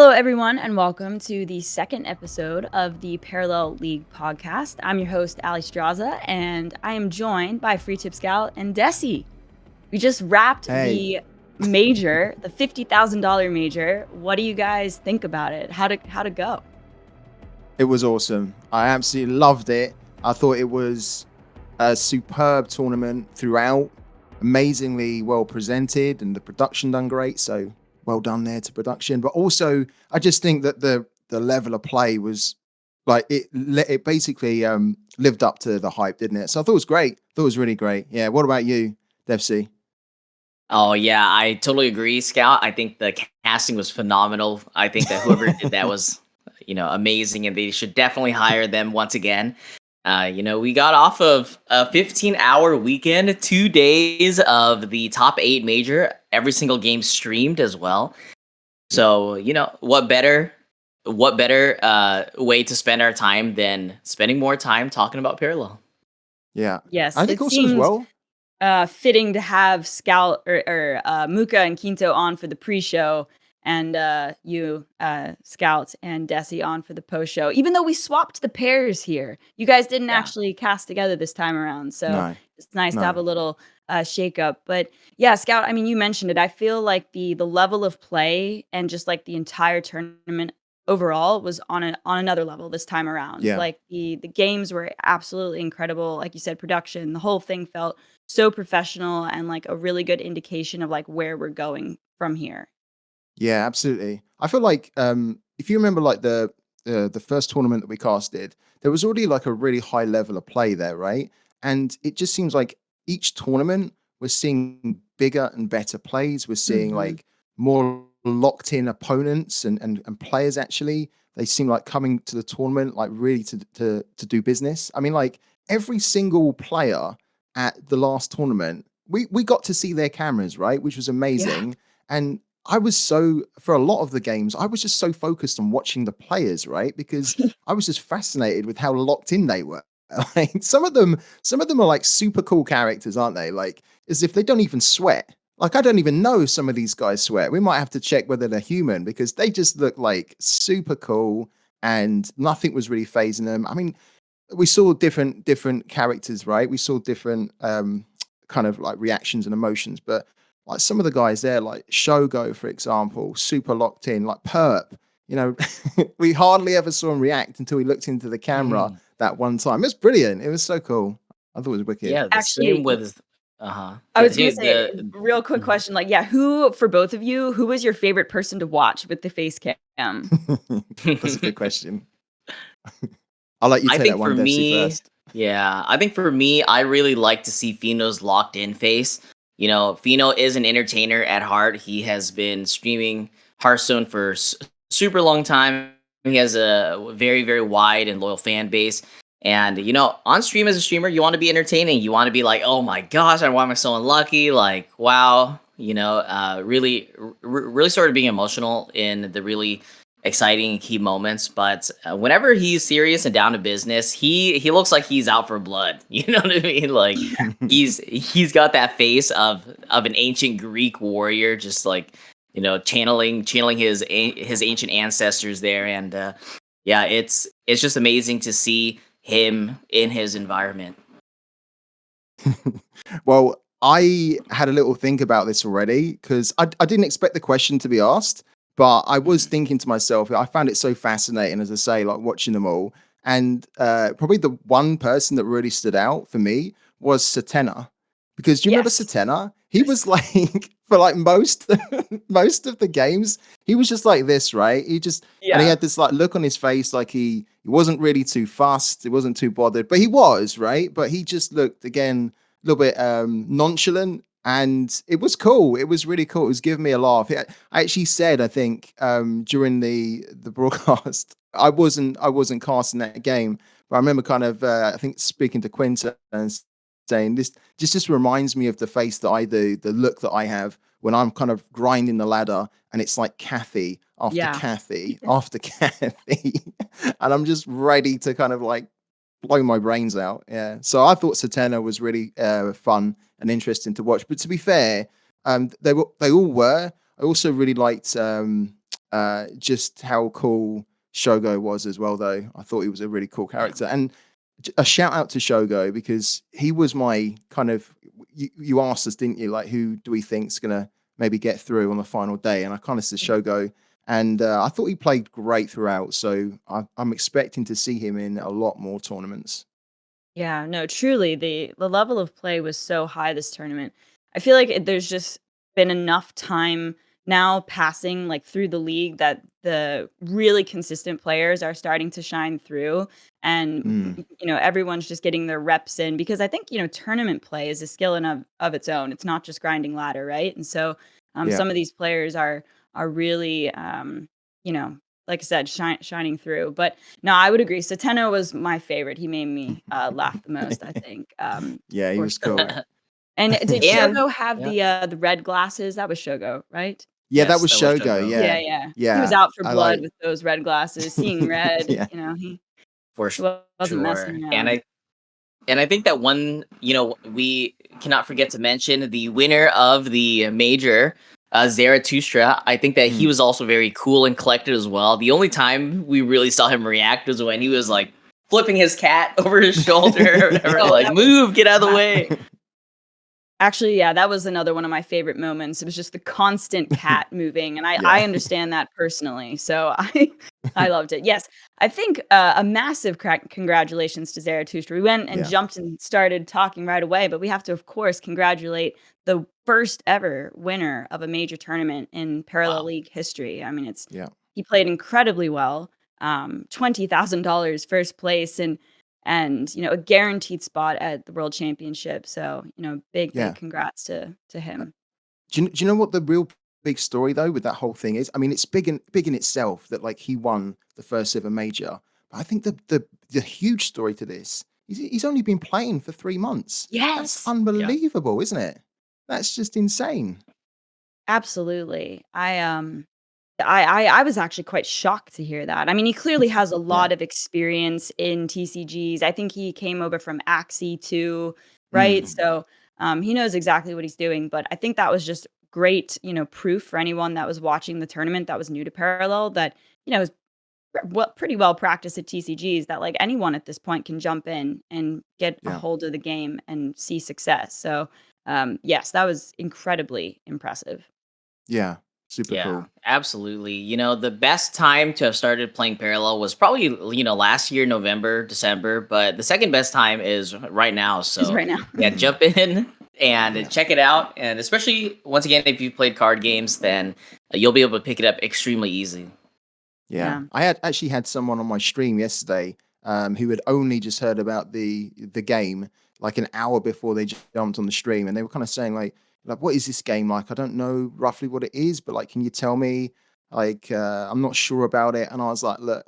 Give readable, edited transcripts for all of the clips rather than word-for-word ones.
Hello, everyone, and welcome to the second episode of the Parallel League podcast. I'm your host, Alliestrasza, and I am joined by Freetipscout and Deathsie. We just wrapped Hey, the major, the $50,000 major. What do you guys think about it? How'd it go? it was awesome. I absolutely loved it. I thought it was a superb tournament throughout, amazingly well presented, and the production done great. So well done there to production. But also, I just think that the level of play was like it basically lived up to the hype, didn't it? So I thought it was great. Thought it was really great. Yeah. What about you, Devsy? Oh yeah, I totally agree, Scout. I think the casting was phenomenal. I think that whoever did that was, amazing, and they should definitely hire them once again. We got off of a 15-hour weekend, 2 days of the top eight major, every single game streamed as well. So what better way to spend our time than spending more time talking about Parallel? Yeah. Yes, I it think also as seems well. fitting to have Scout or Muka and Quinto on for the pre-show, and you, Scout and Desi on for the post-show. Even though we swapped the pairs here, you guys didn't Yeah. actually cast together this time around, so No, it's nice to no. have a little shake-up. But yeah, Scout, I mean, you mentioned it. I feel like the level of play and just like the entire tournament overall was on another level this time around. Yeah. Like the games were absolutely incredible. Like you said, production, the whole thing felt so professional and like a really good indication of like where we're going from here. Yeah, absolutely. I feel like if you remember like the first tournament that we casted, there was already like a really high level of play there, right? And it just seems like each tournament we're seeing bigger and better plays. We're seeing Mhm. like more locked in opponents and players actually. They seem like coming to the tournament like really to do business. I mean, like every single player at the last tournament, we got to see their cameras, right? Which was Yeah. amazing. And I was so for a lot of the games, I was just so focused on watching the players, right? Because I was just fascinated with how locked in they were. Like some of them are like super cool characters, aren't they? Like as if they don't even sweat. Like I don't even know if some of these guys sweat. We might have to check whether they're human because they just look like super cool and nothing was really phasing them. I mean, we saw different characters, right? We saw different kind of like reactions and emotions, but like some of the guys there, like Shogo, for example, super locked in, like Perp, you know, we hardly ever saw him react until he looked into the camera that one time. It was brilliant. It was so cool. I thought it was wicked. Yeah, the same Actually, with uh-huh. I Yeah, was gonna see say, the real quick mhm. question, like, yeah, who for both of you, who was your favorite person to watch with the face cam? That's a good question. I'll let you I take that think one, for Dempsey, me, first. yeah, I think for me, I really like to see Fino's locked in face. Fino is an entertainer at heart. He has been streaming Hearthstone for super long time. He has a very, very wide and loyal fan base. And, on stream as a streamer, you want to be entertaining. You want to be like, oh my gosh, why am I so unlucky? Like, wow, really, really started being emotional in the really exciting and key moments. But whenever he's serious and down to business, he looks like he's out for blood. You know what I mean? Like he's got that face of an ancient Greek warrior, just like channeling his ancient ancestors there. And yeah, it's just amazing to see him in his environment. Well, I had a little think about this already because I didn't expect the question to be asked, but I was Mhm. thinking to myself, I found it so fascinating, as I say, like watching them all. And probably the one person that really stood out for me was Satena. Because do you remember Yes. Satena? He was like, for like most most of the games, he was just like this, right? And he Yeah. had this like look on his face, like he wasn't really too fussed, he wasn't too bothered, but he was, right? But he just looked again little bit nonchalant, and it was cool. It was really cool. It was giving me a laugh. I actually said, I think, during the broadcast, I wasn't casting that game, but I remember kind of I think speaking to Quinta and saying this just reminds me of the face that I do, the look that I have when I'm kind of grinding the ladder, and it's like Kathy after Yeah. Kathy after Kathy, and I'm just ready to kind of like blow my brains out. Yeah. So I thought Satana was really fun and interesting to watch. But to be fair, they all were. I also really liked just how cool Shogo was as well, though. I thought he was a really cool character. And a shout out to Shogo because he was my kind of. You asked us, didn't you? Like, who do we think's gonna maybe get through on the final day? And I kind of said Shogo, and I thought he played great throughout. So I'm expecting to see him in a lot more tournaments. Yeah, no, truly, the level of play was so high this tournament. I feel like there's just been enough time now passing like through the league that the really consistent players are starting to shine through, and Mm, everyone's just getting their reps in because I think tournament play is a skill in of its own. It's not just grinding ladder, right? And so yeah. some of these players are really you know like I said, shining through. But no, I would agree. Sateno was my favorite. He made me laugh the most, I think, Yeah, he for was cool. sure. And did And Shogo have yeah, the red glasses? That was Shogo, right? Yeah, that yes, was that was Shogo. Shogo Yeah, Yeah, yeah. He was yeah. out for I blood like. with those red glasses, seeing red. Yeah, for Wasn't messing sure. And around. I think that one, we cannot forget to mention the winner of the major, Zarathustra. I think that he mm, was also very cool and collected as well. The only time we really saw him react was when he was like flipping his cat over his shoulder or whatever, Oh, like, that was move, get out of the that way. Actually, yeah, that was another one of my favorite moments. It was just the constant cat moving, and I yeah, understand that personally, so I loved it. Yes, I think, a massive congratulations to Zarathustra. We went and yeah. jumped and started talking right away, but we have to, of course, congratulate the first ever winner of a major tournament in Parallel Wow. League history. I mean, Yeah. he played incredibly well, $20,000 first place, and a guaranteed spot at the world championship. So big Yeah. congrats to Uh, him. do you know what the real big story though with that whole thing is? I mean, it's big in itself that like he won the first ever major. But I think the huge story to this is he's only been playing for 3 months. That's Yes, Yeah. unbelievable, isn't it? That's just insane. absolutely. I was actually quite shocked to hear that. I mean, he clearly has a Yeah. lot of experience in TCGs. I think he came over from Axie too, right? Mm, So he knows exactly what he's doing. But I think that was just great, proof for anyone that was watching the tournament that was new to Parallel that is pretty well practiced at TCGs that like anyone at this point can jump in and get a yeah. hold of the game and see success. So yes, that was incredibly impressive. Yeah. Super Yeah, cool. absolutely. The best time to have started playing Parallel was probably, last year, November, December, but the second best time is right now. Is So, right now. yeah, Mm, jump in and yeah. check it out. And especially, once again, if you played card games, then you'll be able to pick it up extremely easy. Yeah, Yeah. I had actually had someone on my stream yesterday who had only just heard about the game like an hour before they jumped on the stream, and they were kind of saying like what is this game like? I don't know roughly what it is, but like, can you tell me? Like, I'm not sure about it. And I was like, look,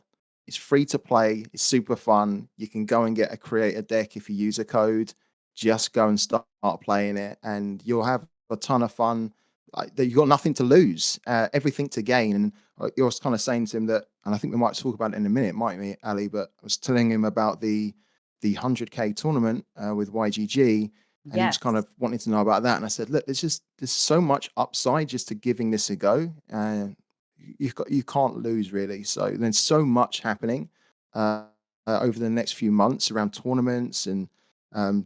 it's free to play. It's super fun. You can go and get a creator deck if you use a code. Just go and start playing it, and you'll have a ton of fun. Like, you've got nothing to lose, everything to gain. And you're kind of saying to him that, and I think we might talk about it in a minute, might we, Ali? But I was telling him about the 100K tournament with YGG, and he was kind Yes. of wanting to know about that. And I said, look, there's so much upside just to giving this a go. You can't lose really. So there's so much happening uh, over the next few months around tournaments and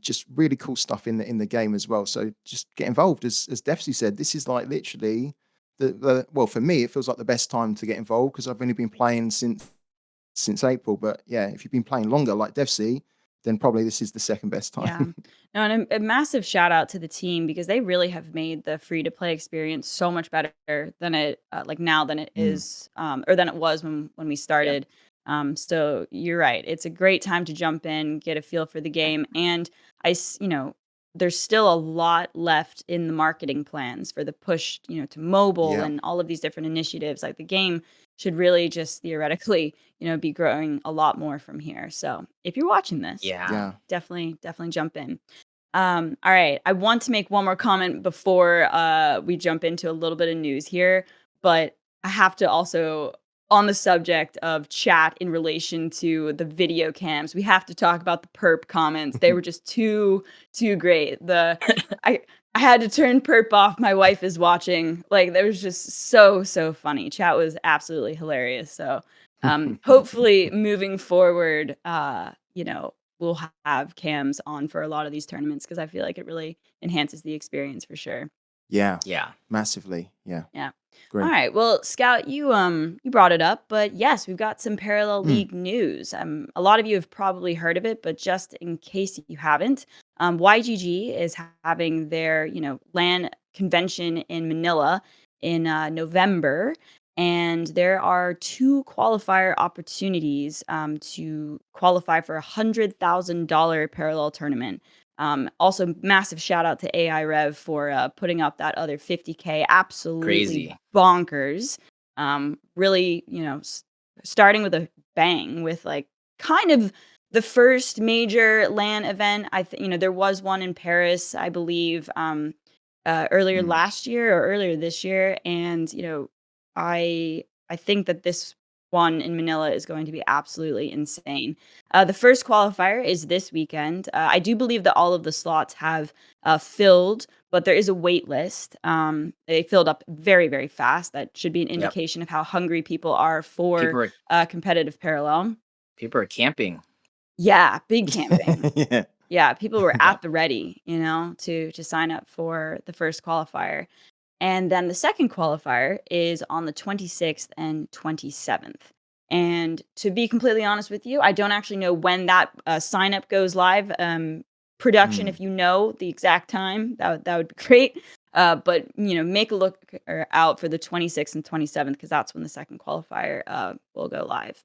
just really cool stuff in the game as well. So just get involved, as Deathsie said. This is like literally well, for me, it feels like the best time to get involved because I've only been playing since April. But yeah, if you've been playing longer, like DevC, then probably this is the second best Yeah. time. No, and a massive shout out to the team because they really have made the free to play experience so much better than it like now than it Mm, is or than it was when we Yeah. started. So you're right. It's a great time to jump in, get a feel for the game, and there's still a lot left in the marketing plans for the push, to mobile yeah, and all of these different initiatives. Like the game should really just theoretically be growing a lot more from here. So if you're watching this, Yeah. yeah. definitely jump in. All right, I want to make one more comment before we jump into a little bit of news here, but I have to also on the subject of chat in relation to the video cams. We have to talk about the perp comments. They were just too great. I I had to turn perp off. My wife is watching. Like, that was just so funny. Chat was absolutely hilarious. So, hopefully moving forward, we'll have cams on for a lot of these tournaments because I feel like it really enhances the experience for sure. Yeah, Yeah. massively. Yeah, Yeah. All great. right. Well, Scout, you brought it up, but yes, we've got some parallel Mm, league news. A lot of you have probably heard of it, but just in case you haven't, YGG is having their LAN convention in Manila in November, and there are 2 qualifier opportunities to qualify for $100,000 parallel tournament. Also, massive shout out to AI Rev for putting up that other 50K. Absolutely Crazy. bonkers. Really, starting with a bang with like kind of the first major LAN event. There was one in Paris, I believe, earlier mm. last year or earlier this year, and I think that this one in Manila is going to be absolutely insane. The first qualifier is this weekend. I do believe that all of the slots have filled, but there is a wait list. They filled up very, very fast. That should be an Yep. indication of how hungry people are for People are competitive parallel. people are camping. Yeah, big camping. Yeah. Yeah, people were Yep. at the ready, to sign up for the first qualifier. And then the second qualifier is on the 26th and 27th. And to be completely honest with you, I don't actually know when that sign up goes live. Production, Mm. if you know the exact time, that would be great. But make a look out for the 26th and 27th because that's when the second qualifier will go live.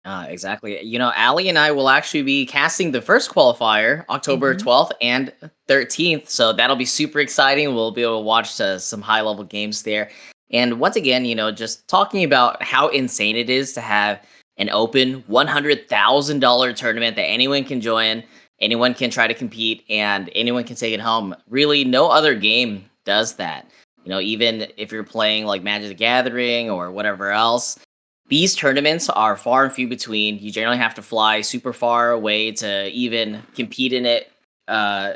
Exactly. Allie and I will actually be casting the first qualifier October Mhm. 12th and 13th. So that'll be super exciting. We'll be able to watch some high level games there. And once again, just talking about how insane it is to have an open $100,000 tournament that anyone can join, anyone can try to compete, and anyone can take it home. Really, no other game does that. Even if you're playing like Magic the Gathering or whatever else, these tournaments are far and few between. You generally have to fly super far away to even compete in it, uh,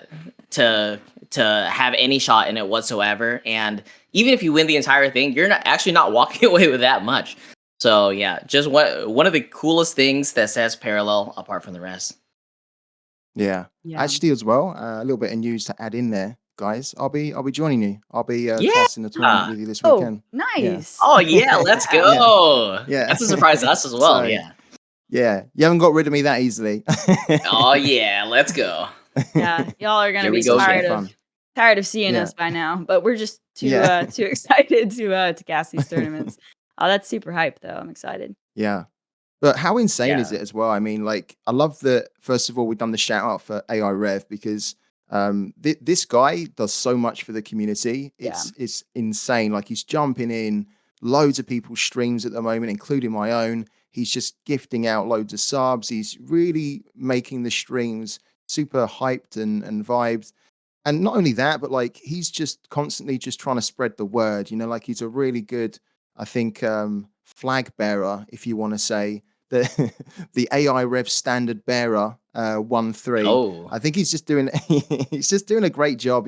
to have any shot in it whatsoever. And even if you win the entire thing, you're not walking away with that much. So yeah, just one of the coolest things that sets Parallel apart from the rest. Yeah. Yeah. Actually, as well, a little bit of news to add in there, guys. I'll be joining you. I'll be Yeah. casting the tournament with you this Oh, weekend. Yeah. nice. Oh yeah, let's Yeah. Yeah. go. Yeah. That's a surprise to us as well. So Yeah. yeah, you haven't got rid of me that easily. Oh yeah, let's go. Yeah, y'all are gonna Here we be So go it should be again. fun. tired of seeing Yeah. us by now, but we're just too Yeah. too excited to cast these tournaments. Oh, that's super hype though. I'm excited. Yeah. But how insane is Yeah. it as well? I mean, like, I love that. First of all, we've done the shout out for AI Rev because this guy does so much for the community. Yeah. It's insane. Like, he's jumping in loads of people's streams at the moment, including my own. He's just gifting out loads of subs. He's really making the streams super hyped and vibed. And not only that, but like he's just constantly just trying to spread the word, like he's a really good, I think, flag bearer, if you want to say the the AI Rev standard bearer 1-3. Oh. I think he's just doing he's just doing a great job.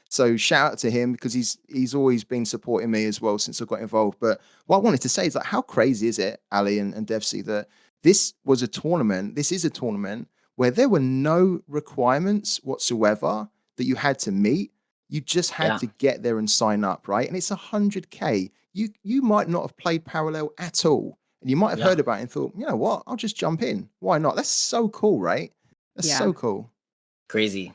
So shout out to him because he's always been supporting me as well since I got involved. But what I wanted to say is like how crazy is it, Ali and Deathsie, that this is a tournament where there were no requirements whatsoever that you had to meet. You just had Yeah. to get there and sign up, right? And it's 100K. You might not have played Parallel at all, and you might have Yeah. heard about it and thought, you know what? I'll just jump in. Why not? That's so cool, right? That's Yeah. so cool. Crazy.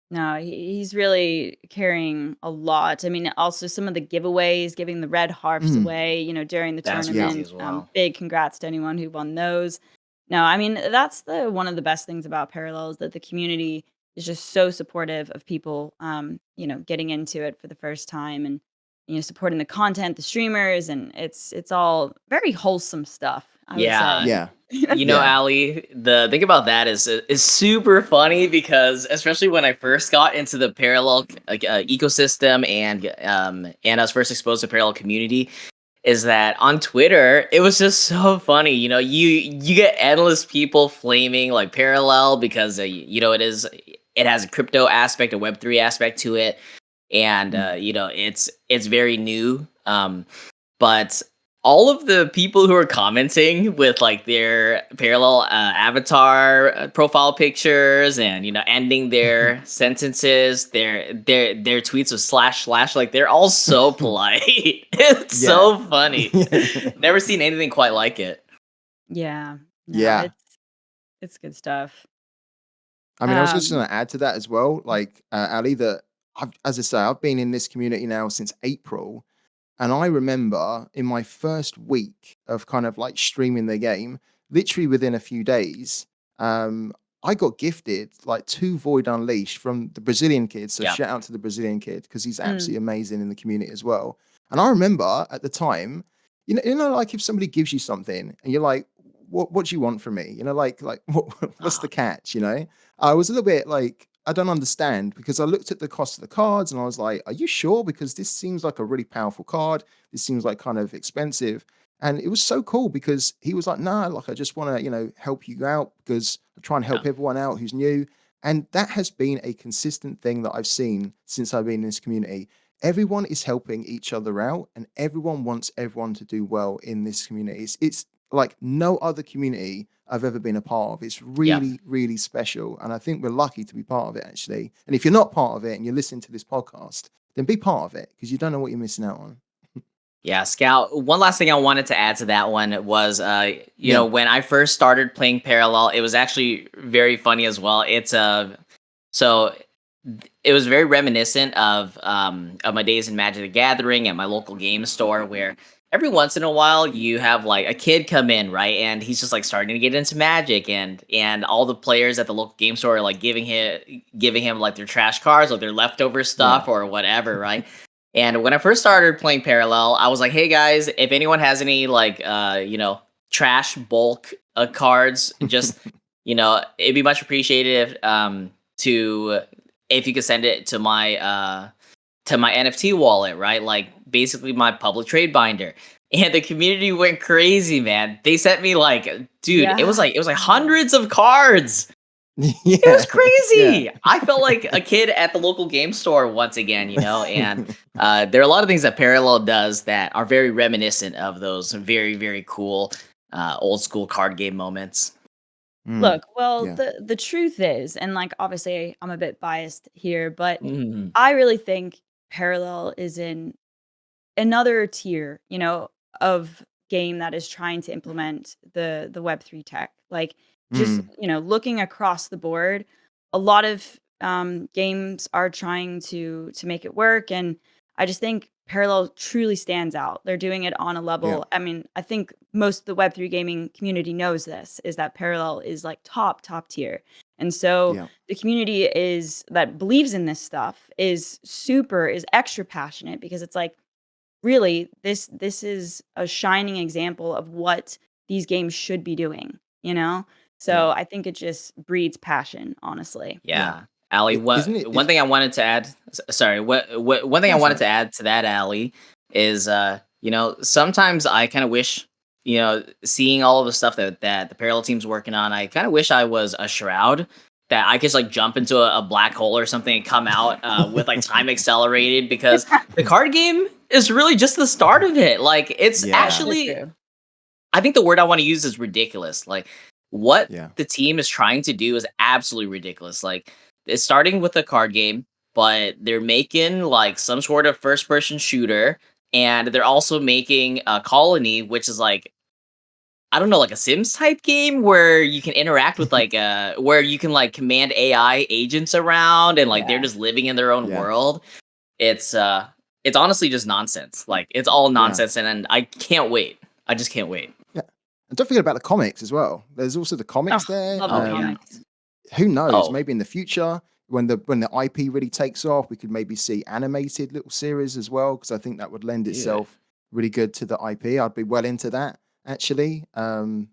No, he's really carrying a lot. I mean, also some of the giveaways, giving the red harps Mm, away, during the That's yeah. crazy tournament. as well. Big congrats to anyone who won those. No, I mean, that's the one of the best things about Parallel is that the community is just so supportive of people, getting into it for the first time and supporting the content, the streamers, and it's all very wholesome stuff, I would Yeah. say. Yeah. Yeah. Ali, the thing about that is super funny because especially when I first got into the parallel ecosystem and I was first exposed to parallel community, is that on Twitter it was just so funny. You get endless people flaming like parallel because it is it has a crypto aspect, a Web3 aspect to it, and you know, it's very new. But all of the people who are commenting with like their parallel avatar profile pictures, and you know, ending their sentences, their tweets with slash, like they're all so polite. It's Yeah. so funny. Never seen anything quite like it. Yeah. No, Yeah. it's good stuff. I mean, I was just Um, going to add to that as well, like Ali, that as I say, I've been in this community now since April, and I remember in my first week of kind of like streaming the game, literally within a few days, um, I got gifted like 2 Void Unleashed from the Brazilian kid. So Yeah. shout out to the Brazilian kid because he's mm, absolutely amazing in the community as well. And I remember at the time, like if somebody gives you something and you're like, what do you want from me? Like what's the catch? I was a little bit like, I don't understand because I looked at the cost of the cards and I was like, are you sure? Because this seems like a really powerful card. This seems like kind of expensive. And it was so cool because he was like, nah, like I just want to, help you out because I try and Yeah. help everyone out who's new. And that has been a consistent thing that I've seen since I've been in this community. Everyone is helping each other out and everyone wants everyone to do well in this community. It's like no other community I've ever been a part of. It's Yeah. really, really special. And I think we're lucky to be part of it, actually. And if you're not part of it and you're listening to this podcast, then be part of it because you don't know what you're missing out on. Yeah, Scout. One last thing I wanted to add to that one was, you know, Yeah. when I first started playing Parallel, it was actually very funny as well. So it was very reminiscent of my days in Magic the Gathering at my local game store, where every once in a while you have like a kid come in, right, and he's just like starting to get into Magic, and all the players at the local game store are like giving him like their trash cards or their leftover Yeah. stuff or whatever, right? And when I first started playing Parallel, I was like, "Hey guys, if anyone has any like you know, trash bulk cards, just it'd be much appreciated to if you could send it to my NFT wallet, right? Like basically my public trade binder." And the community went crazy, man. They sent me like, dude, yeah. it was like hundreds of cards. It was Yeah. Yeah. crazy. I felt like a kid at the local game store once again, and there are a lot of things that Parallel does that are very reminiscent of those very, very cool old school card game moments. Mm, Look, well, yeah. the truth is, and like obviously I'm a bit biased here, but Mhm. I really think Parallel is in another tier, of game that is trying to implement the Web3 tech. Like just, Mm, looking across the board, a lot of games are trying to make it work, and I just think Parallel truly stands out. They're doing it on a yeah. level. I mean, I think most of the Web3 gaming community knows this is that Parallel is like top tier. And so Yeah. the community is that believes in this stuff is extra passionate because it's like really this is a shining example of what these games should be doing. Yeah. So I think it just breeds passion, honestly. Yeah. Yeah. Allie, Isn't it? one thing I wanted to add, sorry, what one thing I That's wanted right. to add to that, Allie, is sometimes I kind of wish, seeing all of the stuff that the parallel team's working on, I kind of wish I was a shroud, that I could just like jump into a black hole or something and come out with like time accelerated, because the card game is really just the start of it. Like it's Yeah. So actually, true. I think the word I want to use is ridiculous. Like what Yeah. the team is trying to do is absolutely ridiculous. Like it's starting with a card game, but they're making like some sort of first person shooter, and they're also making a colony, which is like, I don't know, like a Sims type game where you can interact with like where you can like command AI agents around, and like they're Yeah. just living in their own Yeah. world. It's honestly just nonsense. Like it's all Yeah. nonsense, and I can't wait. I just can't wait. Yeah. And don't forget about the comics as well. There's also the Oh, comics there. love the Oh yeah. comics. Who knows? Oh Maybe in the future, when the IP really takes off, we could maybe see animated little series as well, because I think that would lend dude. itself really good to the IP. I'd be well into that actually. And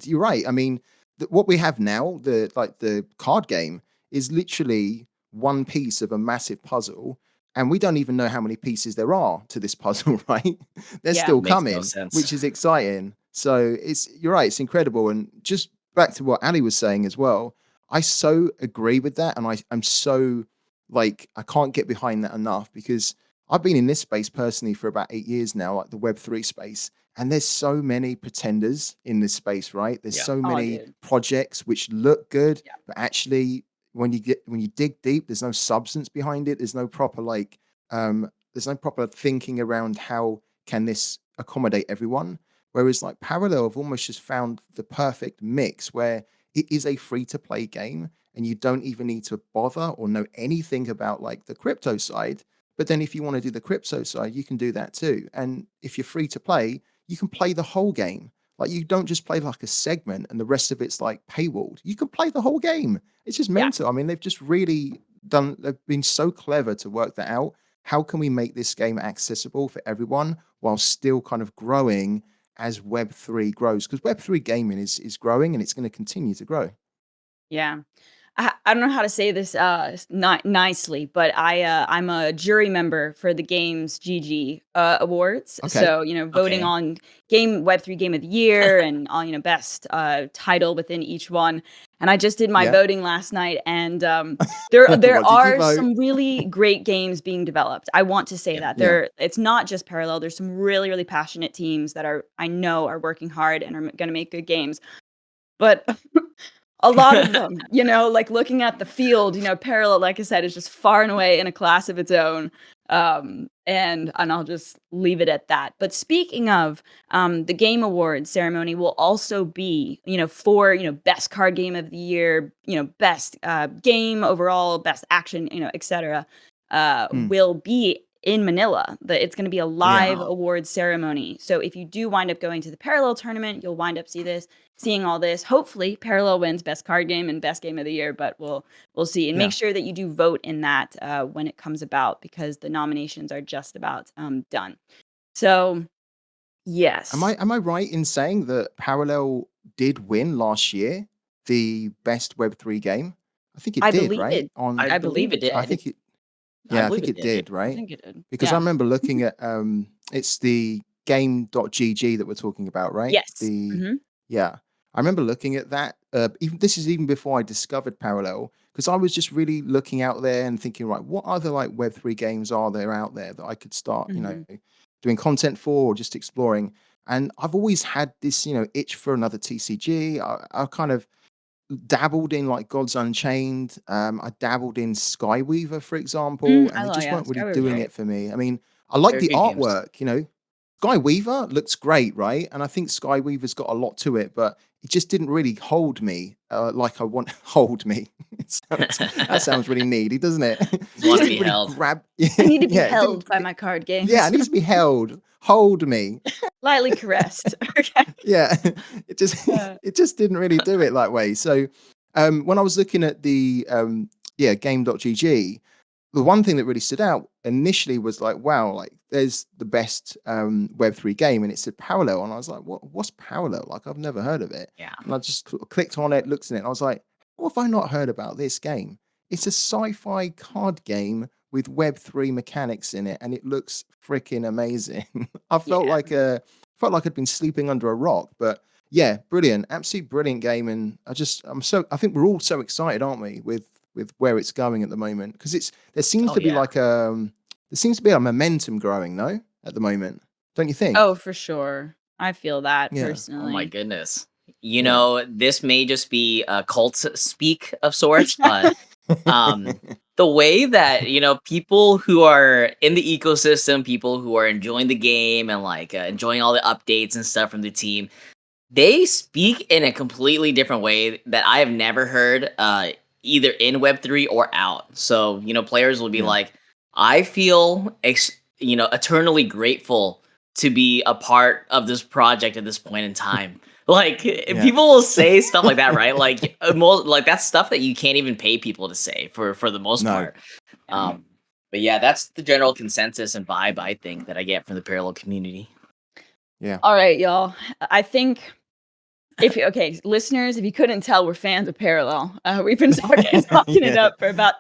you're right. I mean, what we have now, the card game, is literally one piece of a massive puzzle, and we don't even know how many pieces there are to this puzzle, right? They're Yeah. still Makes no coming, which sense. is exciting. So you're right, it's incredible. And just back to what Ali was saying as well, I so agree with that, and I'm so like I can't get behind that enough because I've been in this space personally for about 8 years now, like the Web3 space, and there's so many pretenders in this space, right? There's Yeah. so Oh, many dude. projects which look good, Yeah. but actually when you dig deep, there's no substance behind it. There's no proper thinking around how can this accommodate everyone. Whereas like Parallel have almost just found the perfect mix where it is a free to play game and you don't even need to bother or know anything about like the crypto side. But then if you want to do the crypto side, you can do that too. And if you're free to play, you can play the whole game. Like you don't just play like a segment and the rest of it's like paywalled. You can play the whole game. It's just Yeah. mental. I mean, they've been so clever to work that out. How can we make this game accessible for everyone while still kind of growing as Web3 grows? Because Web3 gaming is growing and it's going to continue to grow. Yeah. I don't know how to say this nicely, but I'm a jury member for the game's GG awards. Okay. So, voting Okay. on Web3 Game of the Year and all, best title within each one. And I just did my Yeah. voting last night, and there What did you are vote? some really great games being developed. I want to say Yeah. that Yeah. it's not just Parallel. There's some really really passionate teams that I know are working hard and are going to make good games. But a lot of them, like looking at the field, Parallel, like I said, is just far and away in a class of its own. And I'll just leave it at that. But speaking of the Game Awards ceremony will also be, for, best card game of the year, best game overall, best action, etc. Mm. Will be in Manila. It's going to be a Yeah. live awards ceremony. So if you do wind up going to the Parallel tournament, you'll wind up seeing all this. Hopefully, Parallel wins best card game and best game of the year, but we'll see. And make Yeah. sure that you do vote in that when it comes about because the nominations are just about done. So yes, Am I right in saying that Parallel did win last year the best Web3 game? I think it I did, believe right? it. I On I believe believe it it I did. did. think it I Yeah, I believe think it it did. Yeah. did, I right? think it did. Because I Yeah. remember looking at it's the game.gg that we're talking about, right? Yes. Yeah. I remember looking at that. Even this is even before I discovered Parallel, because I was just really looking out there and thinking, right, what other like Web3 games are there out there that I could start, Hmm. doing content for or just exploring? And I've always had this, itch for another TCG. I kind of dabbled in like Gods Unchained. I dabbled in Skyweaver, for example, and they just Yeah, weren't really Skyward was doing great. it for me. I mean, I like Very the good games. artwork, Skyweaver looks great, right? And I think Skyweaver's got a lot to it, but it just didn't really hold me like I want hold me. That sounds really needy, doesn't it? It Want just to didn't be really held. grab. I need to be Yeah, it didn't. held by my card Yeah, it games. needs to be held. Hold me. Lightly caressed. Okay. Yeah, it just Uh, it just didn't really do it that way. So when I was looking at the game.gg, the one thing that really stood out initially was like, wow, like there's the best Web3 game, and it said Parallel, and I was like, what's Parallel? Like I've never heard of it, Yeah. and I just clicked on it, looked at it, and I was like, what have I not heard about this game? It's a sci-fi card game with Web3 mechanics in it, and it looks freaking amazing. I yeah. felt like I'd been sleeping under a rock, but yeah, brilliant, absolutely brilliant game, and I think we're all so excited, aren't we, with where it's going at the moment? Because there seems Oh to be yeah. like there seems to be a momentum growing, no, at the moment, don't you Oh, think? for sure. I feel that Yeah, Oh my personally. goodness. yeah. This may just be a cult speak of sorts, but um the way that people who are in the ecosystem, people who are enjoying the game and like enjoying all the updates and stuff from the team, they speak in a completely different way that I have never heard either in Web3 or out. So, players will be Yeah. like, I feel eternally grateful to be a part of this project at this point in time. Like Yeah. people will say stuff like that, right? Like like that's stuff that you can't even pay people to say for the most No. part. Yeah. But yeah, that's the general consensus and vibe I think that I get from the parallel community. Yeah. All right, y'all. I think listeners, if you couldn't tell, we're fans of Parallel. We've been talking it Yeah. up for about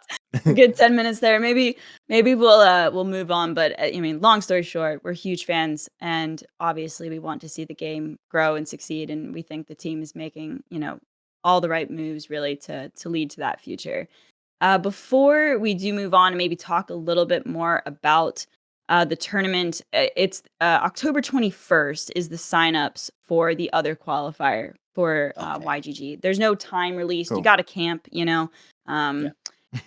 a good 10 minutes there. Maybe we'll move on, but I mean, long story short, we're huge fans, and obviously we want to see the game grow and succeed, and we think the team is making, all the right moves really to lead to that future. Before we do move on and maybe talk a little bit more about the tournament, it's October 21st is the signups for the other qualifier for Okay. YGG. There's no time released. You Cool. got to camp, Yeah.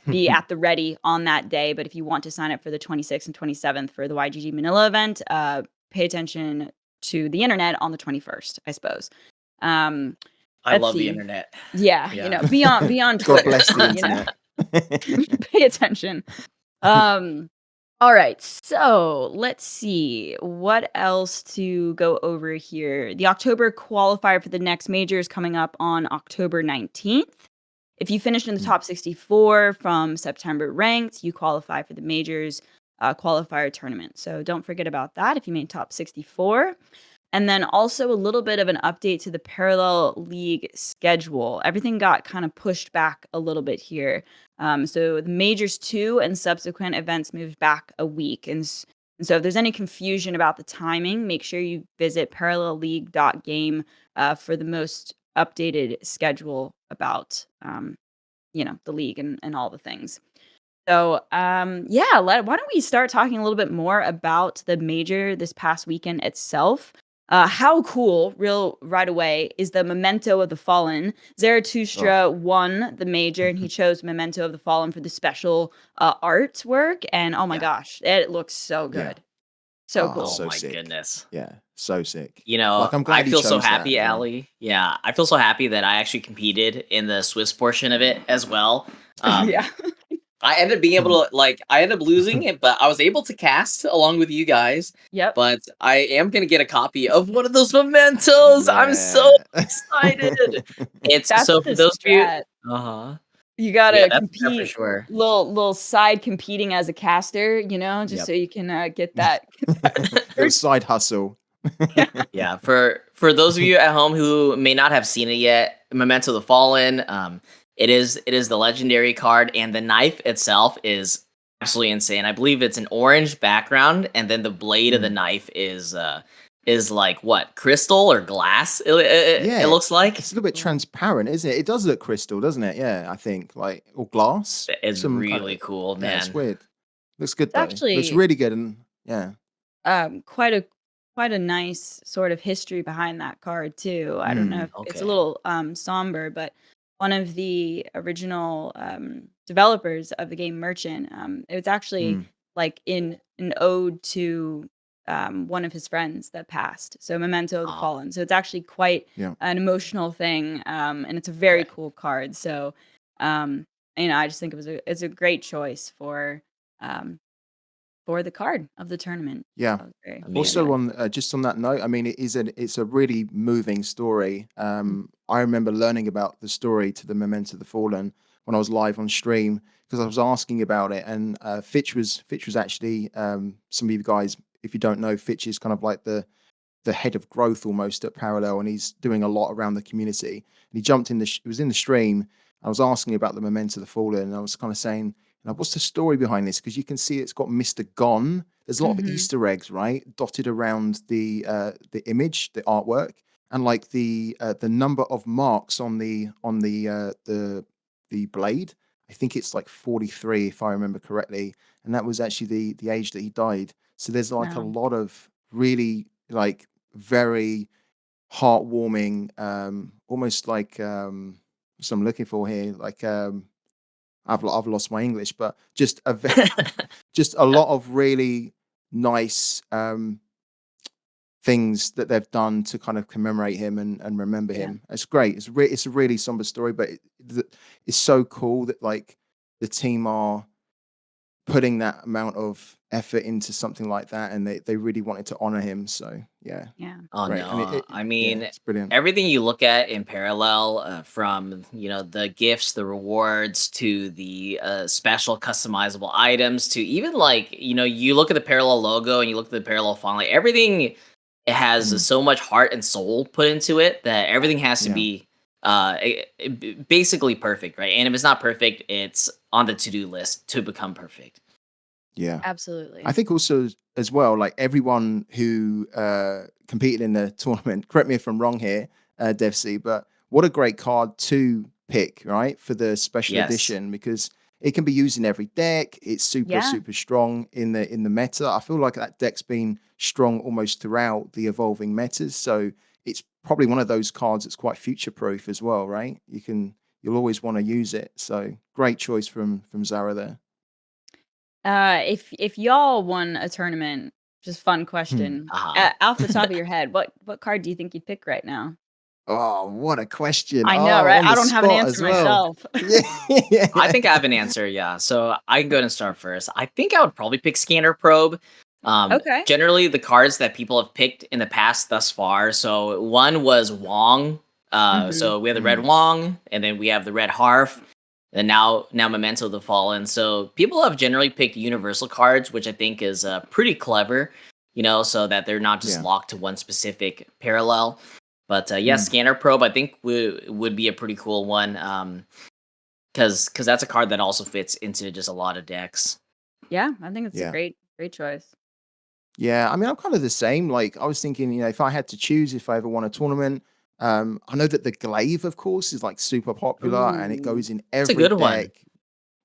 be at the ready on that day. But if you want to sign up for the 26th and 27th for the YGG Manila event, pay attention to the internet on the 21st, I suppose. Um, I let's love the see. internet. Yeah, Yeah. be on God Twitter, bless the you know, internet. pay attention. Um, all right, so let's see what else to go over here. The October qualifier for the next major is coming up on October 19th. If you finished in the top 64 from September ranked, you qualify for the majors qualifier tournament. So don't forget about that if you made top 64. And then also a little bit of an update to the Parallel League schedule. Everything got kind of pushed back a little bit here. So the Majors 2 and subsequent events moved back a week. And so if there's any confusion about the timing, make sure you visit parallelleague.game for the most updated schedule about, the league and all the things. So, yeah, why don't we start talking a little bit more about the major this past weekend itself? How cool, real right away, is the Memento of the Fallen. Oh. Zarathustra won the major, and he chose Memento of the Fallen for the special artwork. And oh my Yeah. gosh, it looks so Yeah. good, so Oh, Oh cool. so my sick. goodness. Yeah, so sick. You know, Like, I'm I glad he feel so chose that, happy, you know? Allie. Yeah, I feel so happy that I actually competed in the Swiss portion of it as well. Oh Um, yeah, I ended up being able to I ended up losing it, but I was able to cast along with you guys. yep. But I am gonna get a copy of one of those mementos. I'm so Yeah. excited. It's That's so the for those of you, strat. uh-huh. You Yeah, gotta that's there for compete, sure. little side competing as a caster, just Yep. so you can get that, get that Little perk. side hustle. Yeah. Yeah, for those of you at home who may not have seen it yet, Memento the Fallen, it is the legendary card, and the knife itself is absolutely insane. I believe it's an orange background, and then the blade of the Mm. knife is like what, crystal or glass? It Yeah, looks like it's a little bit transparent, isn't it? It does look crystal, doesn't it? Yeah, I think, like, or glass, it's some kind really of. cool, Yeah, it's man. weird. Looks good It's though. Looks actually really good, and yeah. quite a nice sort of history behind that card too. I don't know Mm. if it's a Okay. little somber, but one of the original developers of the game Merchant, it was actually Mm. like in an ode to one of his friends that passed. So Memento of the Oh, Fallen. So it's actually quite Yeah. an emotional thing, and it's a very okay. cool card. So um, I just think it's a great choice um, for the card of the tournament. Yeah. So I was very, very Also, Amazing. happy. on just on that note, I mean, it's a really moving story. I remember learning about the story to the Memento of the Fallen when I was live on stream because I was asking about it, and Fitch was actually some of you guys, if you don't know, Fitch is kind of like the head of growth almost at Parallel, and he's doing a lot around the community. And he jumped in he was in the stream. I was asking about the Memento of the Fallen, and I was kind of saying, what's the story behind this? Because you can see it's got Mr. Gone. There's a lot of Mhm. Easter eggs, right, dotted around the image, the artwork, and like the number of marks on the blade. I think it's like 43, if I remember correctly, and that was actually the age that he died. So there's like a No. lot of really like very heartwarming, almost like what I'm looking for here. Like I've lost my English, but just just a lot of really nice things that they've done to kind of commemorate him and remember Yeah. him. It's great. It's a really somber story, but it's so cool that like the team are putting that amount of effort into something like that, and they really wanted to honor him. So yeah, Yeah. Oh great. And no, I yeah, mean it's brilliant. everything you look at in parallel, from the gifts, the rewards, to the special customizable items, to even like you look at the parallel logo and you look at the parallel font, like everything has Mm, so much heart and soul put into it that everything has to yeah. be basically perfect, right? And if it's not perfect, it's on the to do list to become perfect. Yeah. I Absolutely. think also as well, like everyone who competed in the tournament, correct me if I'm wrong here, Devsy, but what a great card to pick, right, for the special Yes. edition, because it can be used in every deck. It's super, Yeah. super strong in the meta. I feel like that deck's been strong almost throughout the evolving metas. So it's probably one of those cards that's quite future proof as well, right? You'll always want to use it. So great choice from Zara there. If y'all won a tournament, just fun Hmm. question. Uh-huh. Off the top of your head, what card do you think you'd pick right now? Oh, what a question. I know, Oh, right? on I the don't have an spot answer as well. myself. Yeah. I think I have an answer, yeah. So I can go ahead and start first. I think I would probably pick Scanner Probe. Okay. Generally, the cards that people have picked in the past thus far. So one was Wong. Mhm. So we have the red Mm. Wong, and then we have the red Harf, and now Memento the Fallen. So people have generally picked universal cards, which I think is pretty clever. So that they're not just Yeah. locked to one specific parallel. But yeah, Mm. Scanner Probe I think would be a pretty cool one. Because that's a card that also fits into just a lot of decks. Yeah, I think it's a Yeah. great choice. Yeah, I mean, I'm kind of the same. Like, I was thinking, if I had to choose, if I ever won a tournament, I know that the glaive, of course, is like super popular and it Ooh. goes in It's a every good one. deck.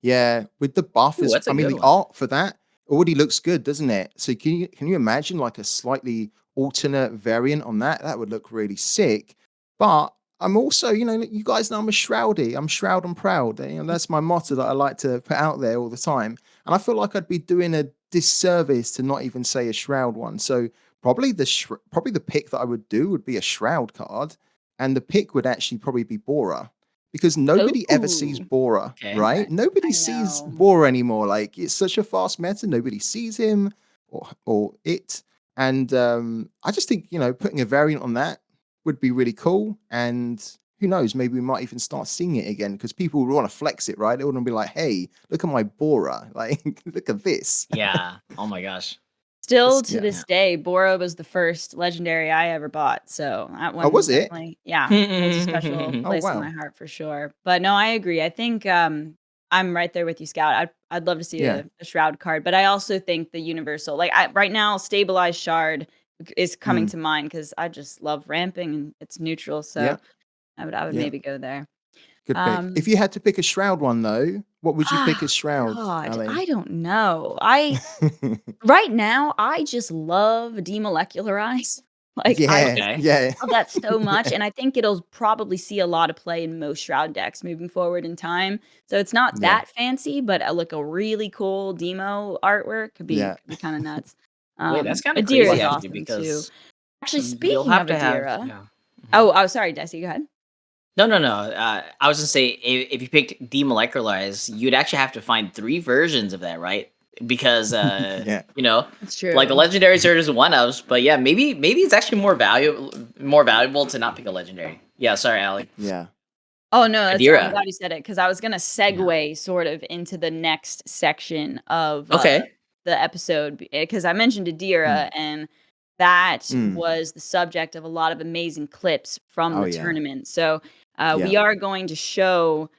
Yeah, with the buff Ooh, as that's a I mean, good the one. art for that already looks good, doesn't it? So can you imagine like a slightly alternate variant on that? That would look really sick. But I'm also, you guys know I'm a shroudy. I'm shroud and proud. That's my motto that I like to put out there all the time. And I feel like I'd be doing a disservice to not even say a shroud one. So probably the pick that I would do would be a shroud card, and the pick would actually probably be Bora, because nobody ever sees Ooh. Bora, Okay. right? Nobody I sees know. Bora anymore. Like, it's such a fast meta, nobody sees him or it. And I just think, putting a variant on that would be really cool. And who knows, maybe we might even start seeing it again, because people would want to flex it, right? They want to be like, hey, look at my Bora. Like, look at this. Yeah. Oh my gosh. Still to Yeah. this day, Bora was the first legendary I ever bought. So that Oh, one was it? definitely, yeah, holds a special Oh, place in my wow. heart for sure. But no, I agree. I think I'm right there with you, Scout. I'd love to see Yeah. a shroud card, but I also think the universal, like right now, stabilized shard is coming Mm. to mind because I just love ramping and it's neutral. So Yeah. I would Yeah. maybe go there. Good pick. If Um, you had to pick a shroud one, though, what would you pick as shroud, God, Ali? I don't know. Right now, I just love demolecularize. Like, I Yeah. just Okay. Yeah. love that so much, Yeah. and I think it'll probably see a lot of play in most Shroud decks moving forward in time. So it's not Yeah. that fancy, but like a really cool demo artwork could be Yeah. kind of nuts. Wait, that's kind of Adira crazy is actually awesome too. because Actually, you'll speaking have of to have Adira, yeah. Mhm. oh, sorry, Desi, go ahead. No. I was gonna say if you picked demolecularize, you'd actually have to find 3 versions of that, right? Because Yeah. It's like the true. legendary sword is one of, but yeah, maybe it's actually more valuable to not pick a legendary. Yeah, sorry, Allie. Yeah. Oh, no, I'm Adira. glad you said it because I was gonna Yeah. segue sort of into the next section of, Okay. the episode because I mentioned Mm. Adira, and that Mm. was the subject of a lot of amazing clips from Oh, the yeah. tournament. So, Yeah. we are going to show,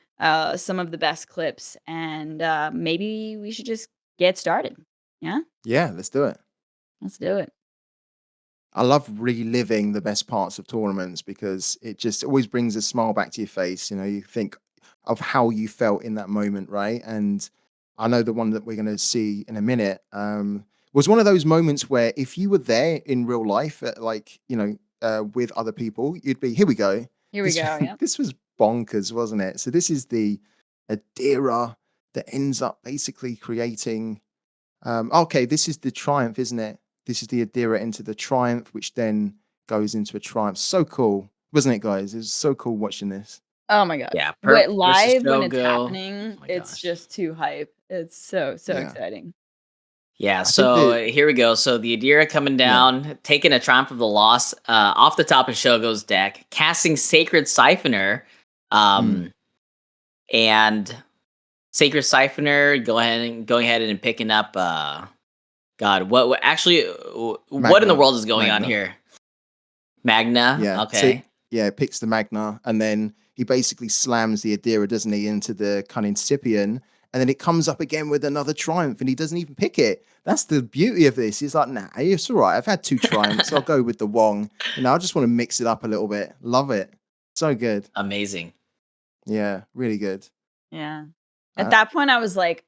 some of the best clips, and, maybe we should just get started. Yeah? Yeah. Let's do it. Let's do it. I love reliving the best parts of tournaments because it just always brings a smile back to your face. You think of how you felt in that moment, right? And I know the one that we're going to see in a minute was one of those moments where if you were there in real life, with other people, you'd be, here we go. Here we This go, yep. this was bonkers, wasn't it? So this is the Adira that ends up basically creating. Okay, this is the Triumph, isn't it? This is the Adira into the Triumph, which then goes into a Triumph. So cool, wasn't it, guys? It was so cool watching this. Oh my gosh. Yeah, Wait, Perp versus live when it's Shogo. happening, Oh my it's gosh. just too hype. It's so Yeah, exciting. Yeah, I think so that. here we go. So the Adira coming Yeah, down, taking a Triumph of the Lost off the top of Shogo's deck, casting Sacred Siphoner, mm, um, and Sacred Siphoner going ahead and picking up. God, what actually? What in the Magna, world is going on Magna. here? Magna. Yeah, so Okay. yeah, it picks the Magna, and then he basically slams the Adira, doesn't he, into the cunning Scipion, and then it comes up again with another Triumph, and he doesn't even pick it. That's the beauty of this. He's like, nah, it's all right. I've had 2 Triumphs. I'll go with the Wong. I just want to mix it up a little bit. Love it. So good. Amazing. Yeah, really good. Yeah. At Uh, that point, I was like,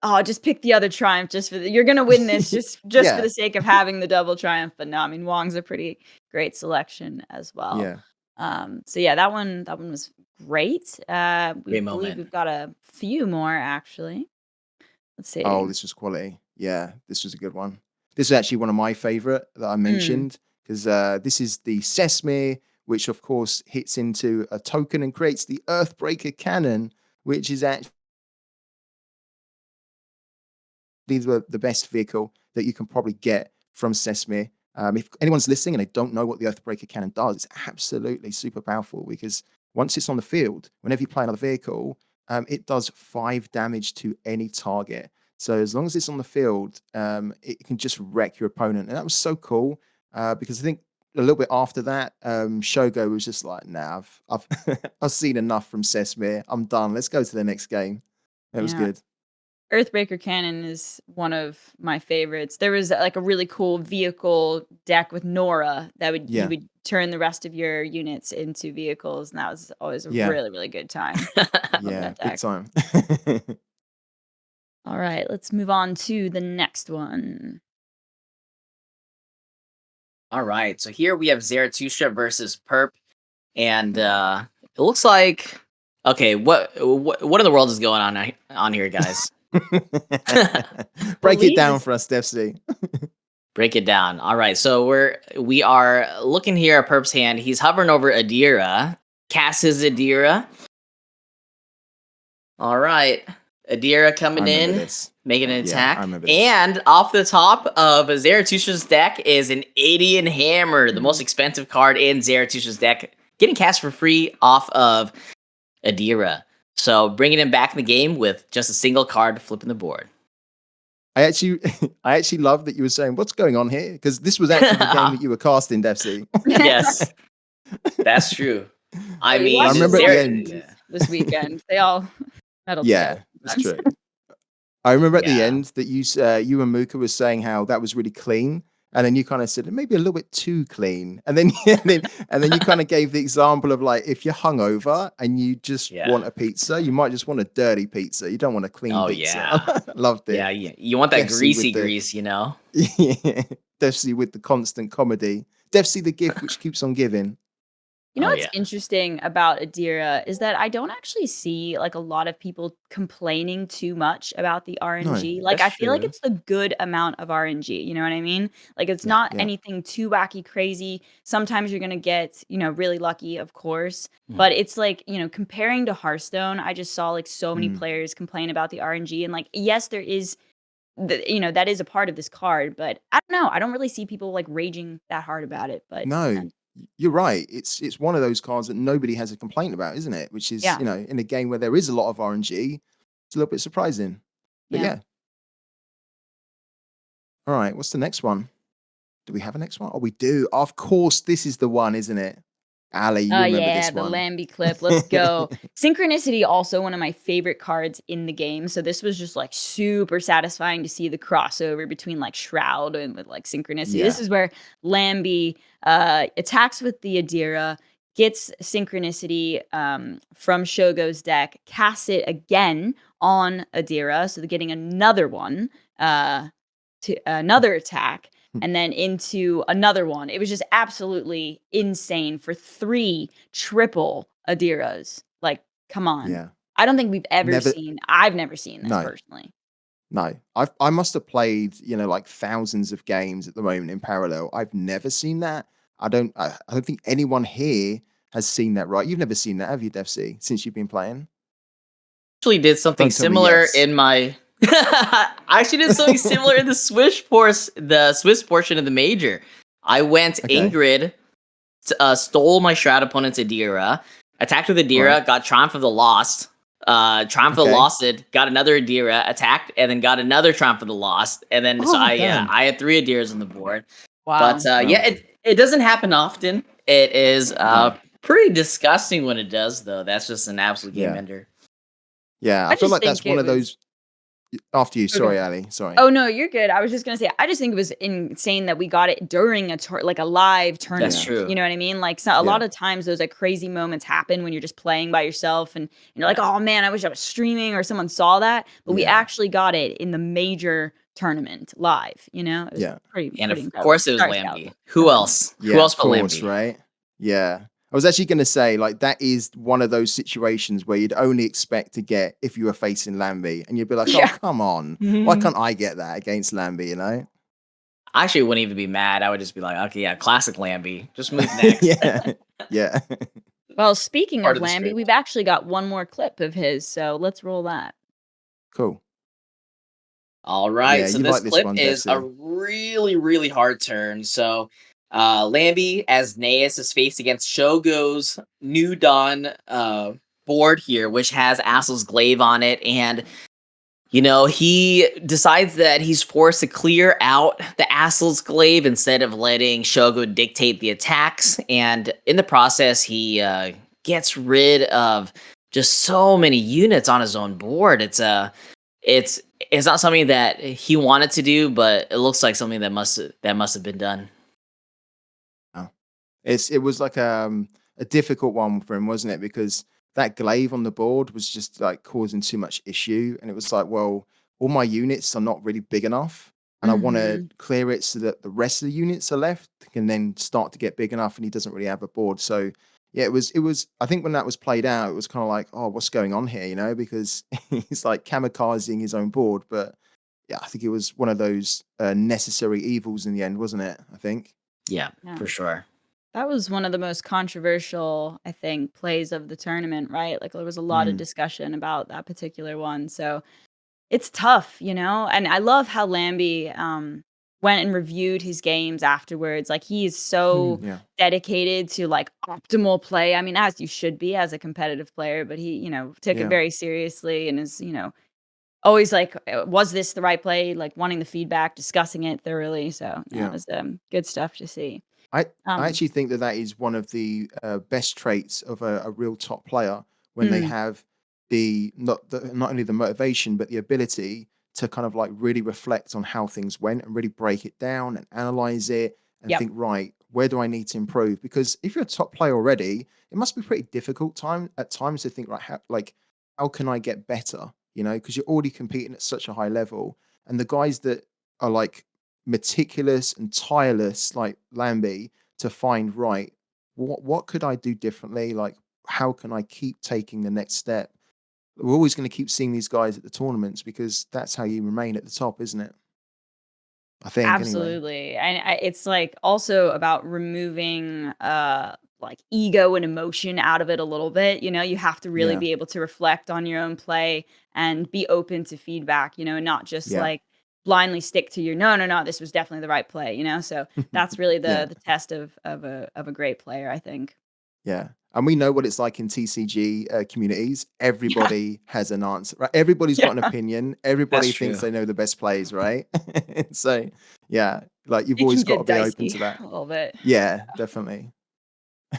"Oh, just pick the other triumph just for the you're gonna win this just for yeah, the sake of having the double triumph." But no, I mean, Wong's a pretty great selection as well. yeah. So yeah, that one was great. We Great believe moment. we've got a few more actually. Let's Oh, see. this was quality. Yeah, this was a good one. This is actually one of my favorite that I Mm, mentioned because this is the Sesame, which of course hits into a token and creates the Earthbreaker cannon, which is actually the best vehicle that you can probably get from Sesame. If anyone's listening and they don't know what the Earthbreaker cannon does, it's absolutely super powerful because once it's on the field, whenever you play another vehicle, it does 5 damage to any target. So as long as it's on the field, it can just wreck your opponent. And that was so cool because I think a little bit after that, Shogo was just like, "Nah, I've I've seen enough from Sesame. I'm done. Let's go to the next game." It was yeah. good. Earthbreaker Cannon is one of my favorites. There was, like, a really cool vehicle deck with Nora that would you Yeah, would turn the rest of your units into vehicles, and that was always a yeah. really, really good time. Love Yeah, that big deck. time. Alright, let's move on to the next one. All right. So here we have Zarathustra versus Perp. And it looks like okay, what in the world is going on here, guys? Break it Believe down this for us, Deathsie. Break it down. All right, so we are looking here at Perp's hand. He's hovering over Adira. Casts his Adira. All right, Adira I coming remember in, this. making an Yeah, I attack, remember this. and off the top of Zarathustra's deck is an Adian Hammer, the most Mhm. expensive card in Zarathustra's deck, getting cast for free off of Adira. So bringing him back in the game with just a single card flipping the board. I actually, I actually love that you were saying what's going on here because this was actually the game that you were casting, Deathsea. Yes, that's true. I Hey, we I mean, watched a remember at lot the of there. end. movies this weekend. They all meddle together Yeah, that's sometimes. true. I remember at the Yeah. end that you and Mooka was saying how that was really clean, and then you kind of said maybe a little bit too clean, and then and then you kind of gave the example of like if you're hungover and you just Yeah. want a pizza, you might just want a dirty pizza. You don't want a clean Oh pizza. yeah. Loved Yeah. it. You want that Definitely with greasy the grease, you know? Definitely with the constant comedy. Definitely the gift which keeps on giving. You know Oh what's yeah. interesting about Adira is that I don't actually see like a lot of people complaining too much about the No, RNG. Like That's I feel like true. it's the good amount of RNG, you know what I mean? Like it's Yeah. not yeah, anything too wacky crazy. Sometimes you're going to get, really lucky, of course, Mhm. but it's like, comparing to Hearthstone, I just saw like so many mm, players complain about the RNG and like yes, there is that is a part of this card, but I don't know. I don't really see people like raging that hard about it, but no, you're right. It's one of those cards that nobody has a complaint about, isn't it? Which is yeah. in a game where there is a lot of RNG, it's a little bit surprising. But Yeah. yeah, all right. What's the next one? Do we have a next one? Oh, we do. Of course, this is the one, isn't it? Ali, you Oh, remember yeah, this the one? Lambie clip, let's go. Synchronicity, also one of my favorite cards in the game, so this was just, like, super satisfying to see the crossover between, like, Shroud and with, like, Synchronicity. This Yeah. is where Lambie, attacks with the Adira, gets Synchronicity, from Shogo's deck, casts it again on Adira, so they're getting another one, to another attack, and then into another one. It was just absolutely insane for 3 triple Adiras. Like, come on. Yeah. I don't think Never. I've never seen this No. personally. No. I must have played like thousands of games at the moment in parallel. I've never seen that. I don't think anyone here has seen that, right? You've never seen that, have you, Devsy, since you've been playing? Actually did something Don't tell me similar yes. in my I actually did something similar in the Swiss portion of the major. I went Okay. Ingrid, stole my Shroud opponent's Adira, attacked with Right. Adira, got Triumph of the Lost, Triumph of the Okay. Lost, got another Adira, attacked, and then got another Triumph of the Lost, and then so Oh, damn. I had 3 Adiras on the board. But Wow. Wow. it doesn't happen often. It is No. pretty disgusting when it does, though. That's just an absolute game Yeah. ender. Yeah. I I feel just like that's think one it of was those. After you. Okay. Sorry, Ali. Sorry. Oh, no, you're good. I was just gonna say, I just think it was insane that we got it during like a live That's tournament. true. You know what I mean? Like, so a Yeah. lot of times those like crazy moments happen when you're just playing by yourself, and you're like, Yeah. oh man, I wish I was streaming or someone saw that. But we Yeah. actually got it in the major tournament live. You know, it was Yeah. pretty And of incredible. course it was Sorry, Scout. Lambie. Go Who ahead. else? Who Yeah, else of but course, Lambie? right? Yeah. I was actually going to say, like, that is one of those situations where you'd only expect to get if you were facing Lambie, and you'd be like, oh, Yeah. come on. Why can't I get that against Lambie, you know? I actually wouldn't even be mad. I would just be like, okay, yeah, classic Lambie. Just move next. Yeah. Yeah. Well, speaking Part of of the Lambie, script. we've actually got one more clip of his, so let's roll that. Cool. All right, Yeah, so you this like this clip one, is a Deathsie. really, really hard turn. So, Lambie, as Naeus is faced against Shogo's New Dawn board here, which has Assel's Glaive on it, and he decides that he's forced to clear out the Assel's Glaive instead of letting Shogo dictate the attacks, and in the process, he gets rid of just so many units on his own board. It's not something that he wanted to do, but it looks like something that must have been done. Oh. It was like a difficult one for him, wasn't it? Because that glaive on the board was just like causing too much issue, and it was like, well, all my units are not really big enough, and I want to Mhm. clear it so that the rest of the units are left can then start to get big enough, and he doesn't really have a board. So yeah, it was. I think when that was played out, it was kind of like, oh, what's going on here, because he's like kamikazing his own board. But yeah, I think it was one of those necessary evils in the end, wasn't it? I think. Yeah, Yeah. for sure. That was one of the most controversial, I think, plays of the tournament, right? Like, there was a lot of discussion about that particular one, so it's tough, and I love how Lambie, went and reviewed his games afterwards. Like, he is so Yeah. dedicated to, like, optimal play, I mean, as you should be as a competitive player, but he, took it Yeah. very seriously and is, always like, "Was this the right play?" Like, wanting the feedback, discussing it thoroughly, so, yeah, it Yeah. was, good stuff to see. I Um actually think that is one of the best traits of a real top player when they mm, have not only the motivation but the ability to kind of like really reflect on how things went and really break it down and analyze it and yep. think, right, where do I need to improve? Because if you're a top player already, it must be pretty difficult at times to think, right, how can I get better? Because you're already competing at such a high level, and the guys that are like meticulous and tireless like Lambie to find, right, what could I do differently? Like, how can I keep taking the next step? We're always going to keep seeing these guys at the tournaments because that's how you remain at the top, isn't it? I think anyway. Absolutely, and it's, like, also about removing, like, ego and emotion out of it a little bit, you have to really Yeah. be able to reflect on your own play and be open to feedback, and not just, Yeah. like, blindly stick to your, "No, no, no, this was definitely the right play," so that's really Yeah. the test of a great player, I think. Yeah. And we know what it's like in TCG communities. Yeah, Everybody has an answer, right? Everybody's got an yeah, opinion. That's Everybody thinks true. they know the best plays, right? So, yeah, like you've it always can got to get be open dicey to that. a little bit. Yeah, definitely.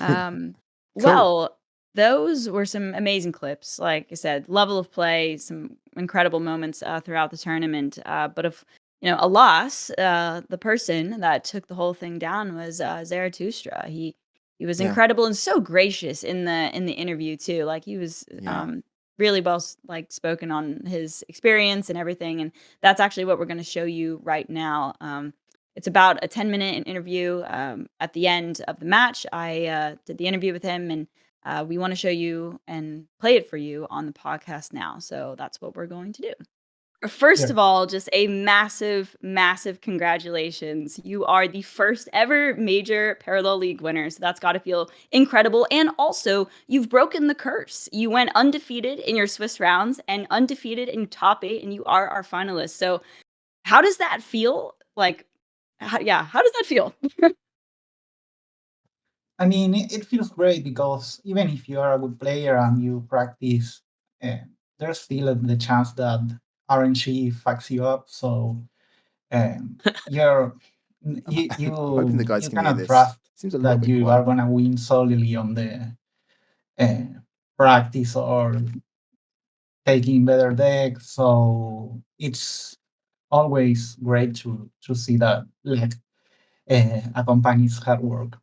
Um, Cool. well, those were some amazing clips. Like I said, level of play, some incredible moments throughout the tournament. But if a loss, the person that took the whole thing down was Zarathustra. He was Yeah. incredible and so gracious in the interview too. Like he was Yeah. really well like spoken on his experience and everything. And that's actually what we're going to show you right now. It's about a 10-minute interview. At the end of the match, I did the interview with him, and we want to show you and play it for you on the podcast now. So that's what we're going to do. First Yeah. of all, just a massive, massive congratulations. You are the first ever major Parallel League winner. So that's got to feel incredible. And also, you've broken the curse. You went undefeated in your Swiss rounds and undefeated in top 8, and you are our finalist. So, how does that feel? Like, how does that feel? I mean, it feels great because even if you are a good player and you practice, there's still the chance that RNG fucks you up. So you're you I'm hoping the you guys you can hear cannot this. trust Seems a little that bit you are quiet. gonna win solely on the uh, practice or taking better decks. So it's always great to see that luck accompanies hard work.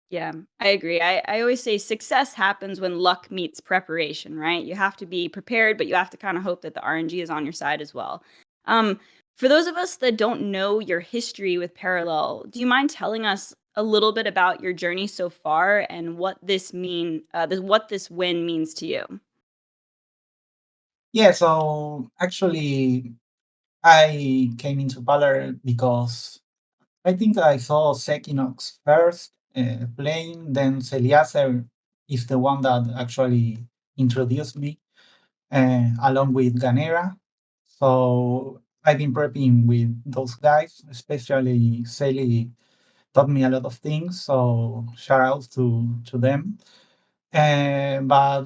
Yeah, I agree. I always say success happens when luck meets preparation, right? You have to be prepared, but you have to kind of hope that the RNG is on your side as well. Um, for those of us that don't know your history with Parallel, do you mind telling us a little bit about your journey so far and what this win means to you? Yeah, so actually, I came into Valor because I think I saw Sekinox first playing, then Celiacer is the one that actually introduced me along with Ganera. So I've been prepping with those guys, especially Celi taught me a lot of things. So shout out to them. But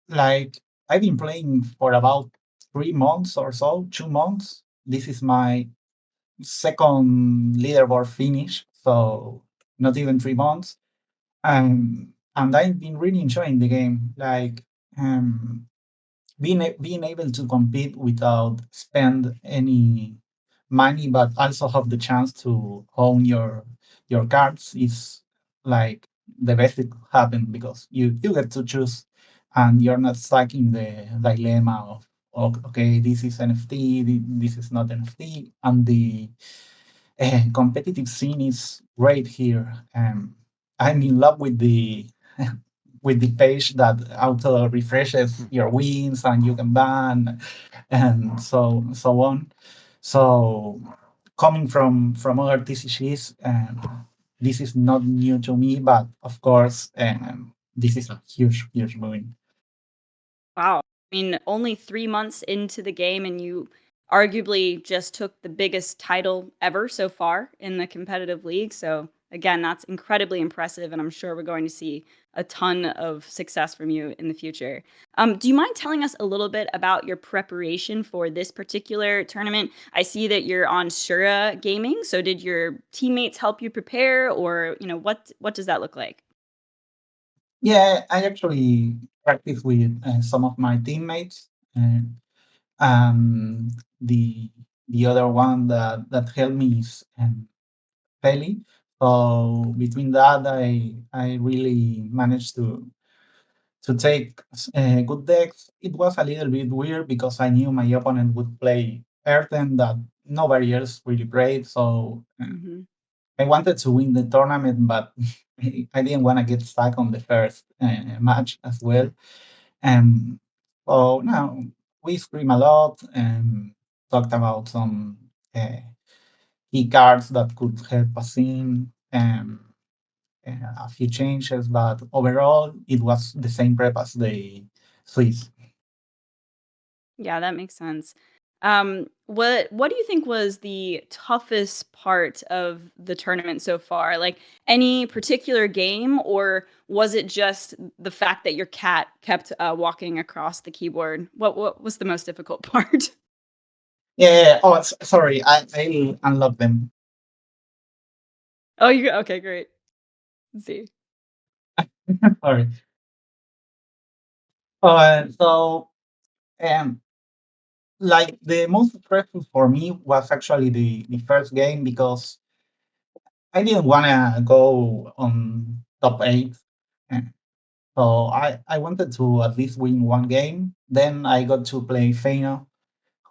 like I've been playing for about 3 months or so, 2 months. This is my second leaderboard finish, so not even 3 months. And I've been really enjoying the game. Like being able to compete without spend any money, but also have the chance to own your cards is like the best that could happen because you get to choose and you're not stuck in the dilemma of okay, this is NFT, this is not NFT, and the competitive scene is great here. I'm in love with the with the page that auto refreshes your wins and you can ban and so on. So coming from other TCGs, this is not new to me, but of course, this is a huge win. Wow. I mean, only 3 months into the game, and you arguably just took the biggest title ever so far in the competitive league, so, again, that's incredibly impressive, and I'm sure we're going to see a ton of success from you in the future. Do you mind telling us a little bit about your preparation for this particular tournament? I see that you're on Shura Gaming, so did your teammates help you prepare, or, what does that look like? Yeah, I actually practice with some of my teammates. Um, the the other one that helped me is Peli. So between that, I really managed to take good decks. It was a little bit weird because I knew my opponent would play Earthen that nobody else really played. So Mhm. I wanted to win the tournament, but I didn't want to get stuck on the first match as well. Um, so now we scream a lot and talked about some key cards that could help us in a few changes, but overall it was the same prep as the Swiss. Yeah, that makes sense. What do you think was the toughest part of the tournament so far? Like any particular game, or was it just the fact that your cat kept walking across the keyboard? What was the most difficult part? Yeah. Oh, sorry. I unlocked them. Oh, you okay? Great. Let's see. Sorry. So um, like the most stressful for me was actually the first game because I didn't want to go on top eight. Uh, So I wanted to at least win one game. Then I got to play Feino,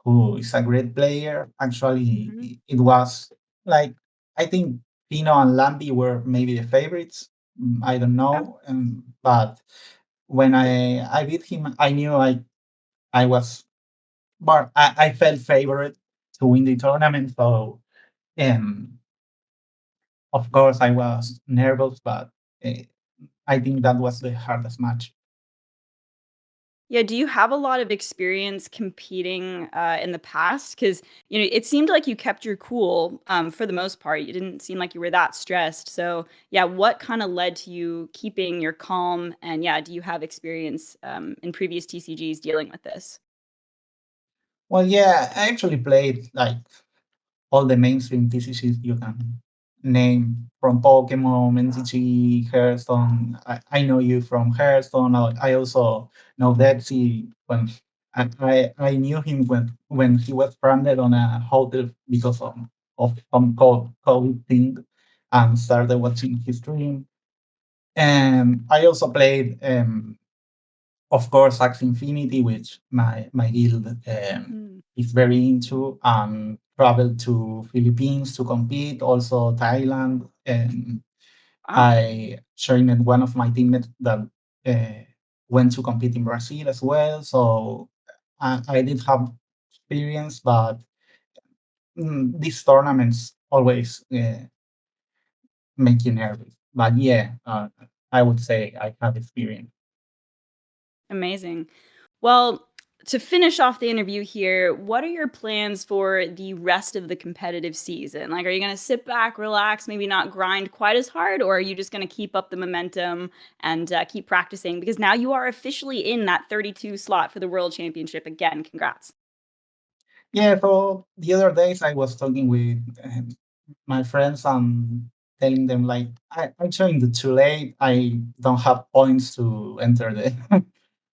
who is a great player. Actually, Mhm. it was like I think Pino and Lambi were maybe the favorites. I don't Yeah. know, but when I beat him, I knew I was, but I felt favored to win the tournament. So, um, of course, I was nervous, but uh, I think that was the hardest match. Yeah, do you have a lot of experience competing, in the past? Because it seemed like you kept your cool, for the most part. You didn't seem like you were that stressed. So, yeah, what kinda led to you keeping your calm? And, yeah, do you have experience, in previous TCGs dealing with this? Well, yeah, I actually played like all the mainstream TCGs you can name from Pokemon, MTG, Hearthstone. I know you from Hearthstone. I also know Deathsie when I knew him when he was stranded on a hotel because of some COVID thing, and started watching his stream. And I also played, of course, Axie Infinity, which my guild Mm. is very into. Traveled to Philippines to compete, also Thailand, and Wow. I joined one of my teammates that uh, went to compete in Brazil as well. So I did have experience, but these tournaments always make you nervous. But yeah, I would say I have experience. Amazing. Well, to finish off the interview here, what are your plans for the rest of the competitive season? Like, are you going to sit back, relax, maybe not grind quite as hard, or are you just going to keep up the momentum and keep practicing? Because now you are officially in that 32 slot for the World Championship again. Congrats. Yeah, so the other days I was talking with my friends and telling them like I joined too late. I don't have points to enter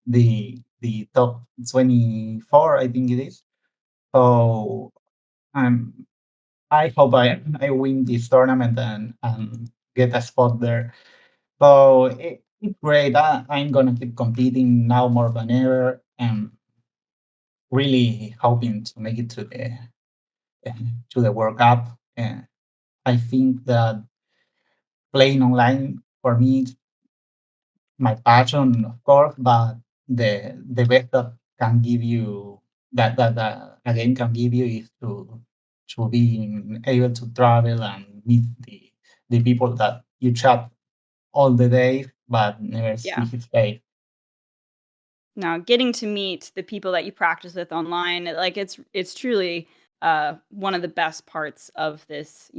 the the top 24, I think it is. So um, I hope I win this tournament and get a spot there. So it's great. I'm gonna keep competing now more than ever, and really hoping to make it to the World Cup. And I think that playing online for me is my passion, of course, but the best that can give you that a game can give you is to being able to travel and meet the people that you chat all the day but never see Yeah. his face. Now, getting to meet the people that you practice with online, like it's truly one of the best parts of this,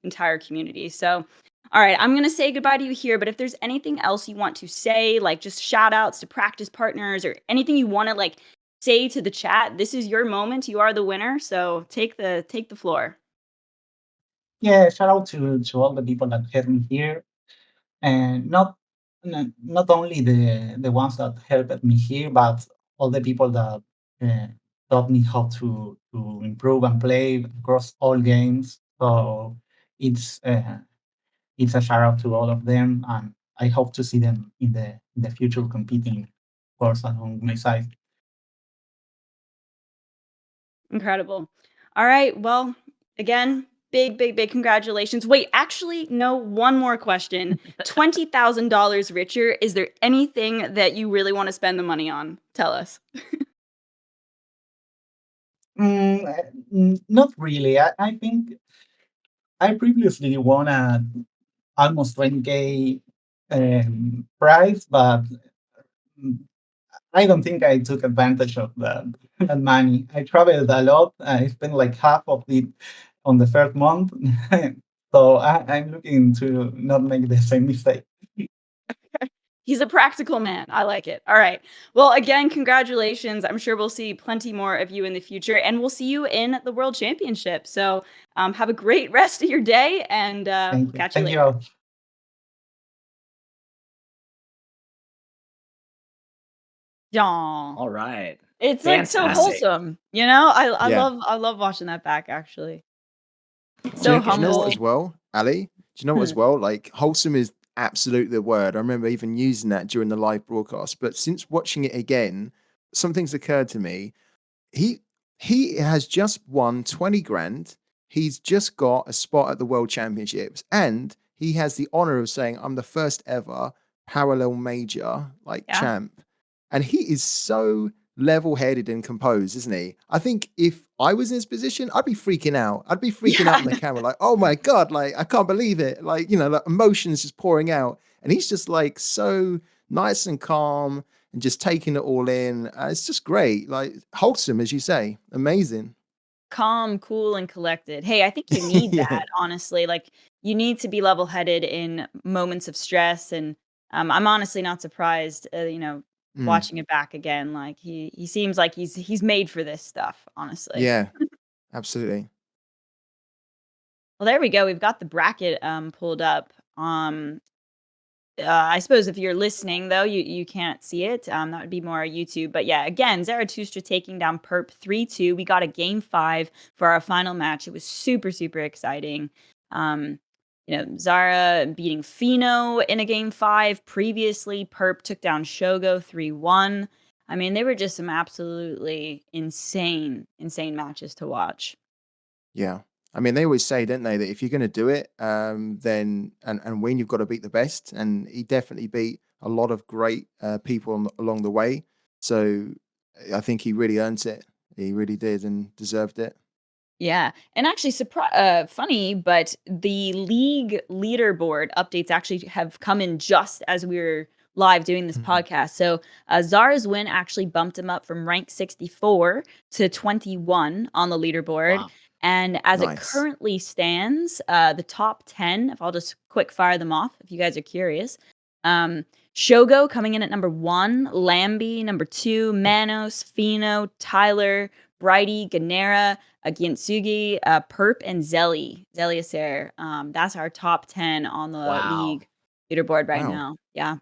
entire community. So, all right, I'm gonna say goodbye to you here. But if there's anything else you want to say, like just shout outs to practice partners or anything you want to like say to the chat, this is your moment. You are the winner. So take the floor. Yeah, shout out to all the people that had me here, and not only the ones that helped me here, but all the people that uh, taught me how to improve and play across all games. So it's uh, it's a shout out to all of them, and I hope to see them in the future competing, of course, along my side. Incredible. All right. Well, again, big, big, big congratulations. Wait, actually, no, one more question. $20,000 richer. Is there anything that you really want to spend the money on? Tell us. Not really. I think I previously won a almost 20K prize, but mm, I don't think I took advantage of that money. I traveled a lot. I spent like half of it on the first month. So I'm looking to not make the same mistake. He's a practical man. I like it. All right. Well, again, congratulations. I'm sure we'll see plenty more of you in the future, and we'll see you in the World Championship. So have a great rest of your day, and we'll Thank you. catch you Thank you later. all. Yeah. All right. It's, like, so Fantastic. wholesome, you know? Yeah. I love watching that back, actually. Do So you, do you know what humble. as well, Ali? Do you know what as Hmm. well? Like wholesome is absolutely the word. I remember even using that during the live broadcast. But since watching it again, something's occurred to me. He he has just won 20 grand. He's just got a spot at the World Championships, and he has the honor of saying, "I'm the first ever parallel major like Yeah. champ." And he is so level-headed and composed, isn't he? I think if I was in his position, I'd be freaking out. I'd be freaking out Yeah. on the camera, like, "Oh my god, like I can't believe it!" Like like emotions just pouring out, and he's just like so nice and calm and just taking it all in. It's just great. Like wholesome, as you say. Amazing. Calm, cool, and collected. Hey, I think you need Yeah. that, honestly. Like, you need to be level-headed in moments of stress, and, I'm honestly not surprised, Mm. watching it back again. Like, he seems like he's made for this stuff, honestly. Yeah, absolutely. Well, there we go. We've got the bracket pulled up. I suppose if you're listening though, you can't see it. That would be more YouTube. But yeah, again, Zarathustra taking down Perp 3-2. We got a game 5 for our final match. It was super, super exciting. Um, Zara beating Fino in a game 5. Previously, Perp took down Shogo 3-1. I mean, they were just some absolutely insane, insane matches to watch. Yeah. I mean, they always say, don't they, that if you're going to do it, then and win, you've got to beat the best. And he definitely beat a lot of great people along the way. So I think he really earned it. He really did and deserved it. Yeah, and actually, funny, but the league leaderboard updates actually have come in just as we're live doing this Mhm. podcast. So Zara's win actually bumped him up from rank 64 to 21 on the leaderboard. Wow. And as it Nice. currently stands, the top 10, if I'll just quick fire them off, if you guys are curious. Um, Shogo coming in at number 1, Lambie number 2, Manos, Fino, Tyler, Brighty, Ganera, Gintsugi, Perp, and Zelliaser. That's our top 10 on the Wow. league leaderboard right Wow. now. Yeah.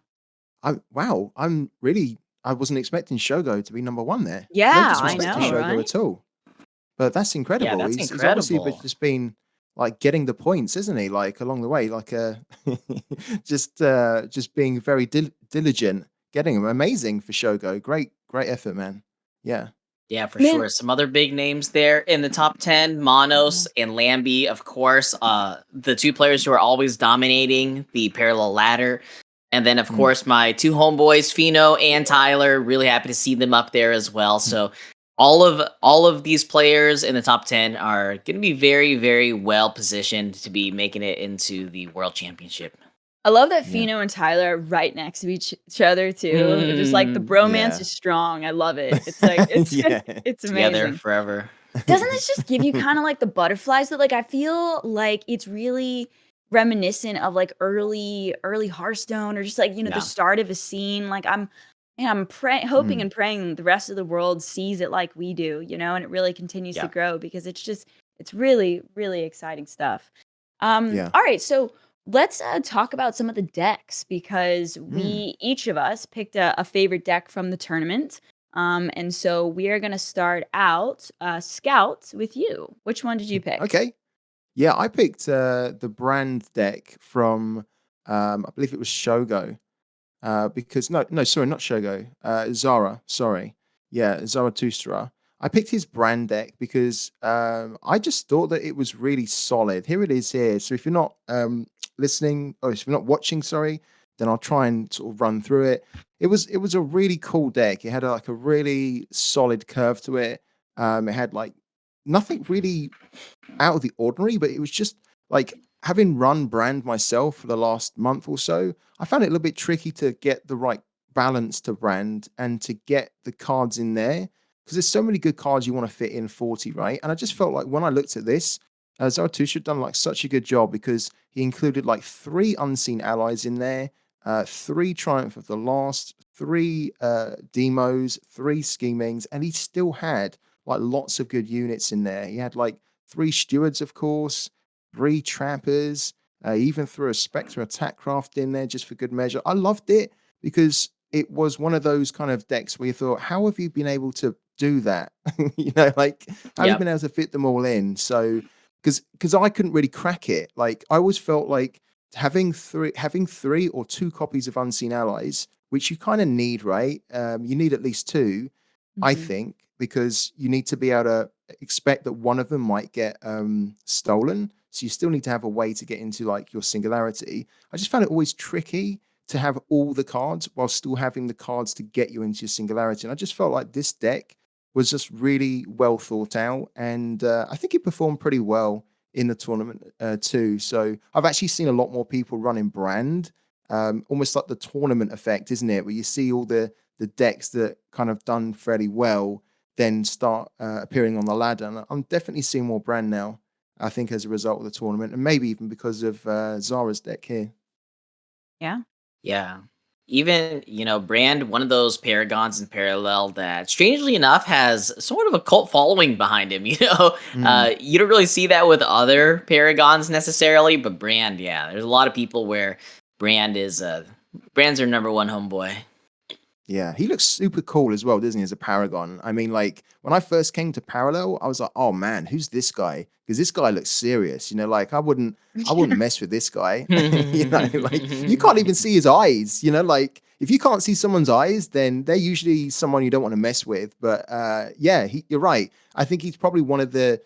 Wow. I wasn't expecting Shogo to be number 1 there. No Yeah, I disrespect to know, Honestly. Shogo right? at all. But that's Yeah, incredible. that's He's obviously incredible. just been like getting the points, isn't he? Like along the way, like just being very diligent, getting them. Amazing for Shogo. Great effort, man. Yeah. Yeah, for Man, sure. Some other big names there in the top 10, Monos and Lambie, of course. The two players who are always dominating the parallel ladder. And then, of Mm, course, my two homeboys, Fino and Tyler. Really happy to see them up there as well. mm. So all of these players in the top 10 are going to be very, very well positioned to be making it into the World Championship. I love that Yeah. Fino and Tyler are right next to each other too. It's just like the bromance Yeah. is strong. I love it. It's like it's Yeah. it's Together amazing. forever. Doesn't this just give you kinda like the butterflies that like, I feel like it's really reminiscent of, like, early Hearthstone or just, like, the Yeah. start of a scene, like, I'm hoping Mm, and praying the rest of the world sees it like we do, and it really continues to Yeah. grow because it's really, really exciting stuff. yeah. Alright, so let's, talk about some of the decks because Mm. we each of us picked a favorite deck from the tournament. And so we are gonna start out, Scout with you. Which one did you pick? Okay. Yeah, I picked the brand deck from I believe it was Shogo. Because no, sorry, not Shogo. Zara, sorry. Yeah, Zarathustra. I picked his brand deck because I just thought that it was really solid. Here it is here. So if you're not listening, or if you're not watching, sorry, then I'll try and sort of run through it. It was a really cool deck. It had like a really solid curve to it. It had like nothing really out of the ordinary, but it was just like having run brand myself for the last month or so, I found it a little bit tricky to get the right balance to brand and to get the cards in there because there's so many good cards you want to fit in 40, right? And I just felt like when I looked at this, Zarathustra had done like such a good job because he included like 3 unseen allies in there, 3 Triumph of the Last, 3 demos, 3 schemings, and he still had like lots of good units in there. He had like 3 stewards, of course, 3 trappers. He even threw a Spectre attack craft in there just for good measure. I loved it because it was one of those kind of decks where you thought, how have you been able to do that? Like how have you Yep. been able to fit them all in? So because I couldn't really crack it. Like I always felt like having three or 2 copies of Unseen Allies, which you kind of need, right? You need at least 2, I Mhm. think, because you need to be able to expect that one of them might get stolen. So you still need to have a way to get into like your singularity. I just found it always tricky to have all the cards while still having the cards to get you into your singularity. And I just felt like this deck was just really well thought out, and I think it performed pretty well in the tournament too. So I've actually seen a lot more people running brand, almost like the tournament effect, isn't it? Where you see all the decks that kind of done fairly well then start appearing on the ladder. And I'm definitely seeing more brand now, I think, as a result of the tournament, and maybe even because of Zara's deck here. Yeah. Yeah. even Brand, one of those paragons in Parallel that strangely enough has sort of a cult following behind him. Mm. You don't really see that with other paragons necessarily, but Brand, yeah, there's a lot of people where Brand is Brand's their number one homeboy. Yeah, he looks super cool as well, doesn't he, as a Paragon? I mean, like when I first came to Parallel, I was like, "Oh man, who's this guy?" Because this guy looks serious. Like I wouldn't mess with this guy. Like you can't even see his eyes. Like if you can't see someone's eyes, then they're usually someone you don't want to mess with. But yeah, you're right. I think he's probably one of the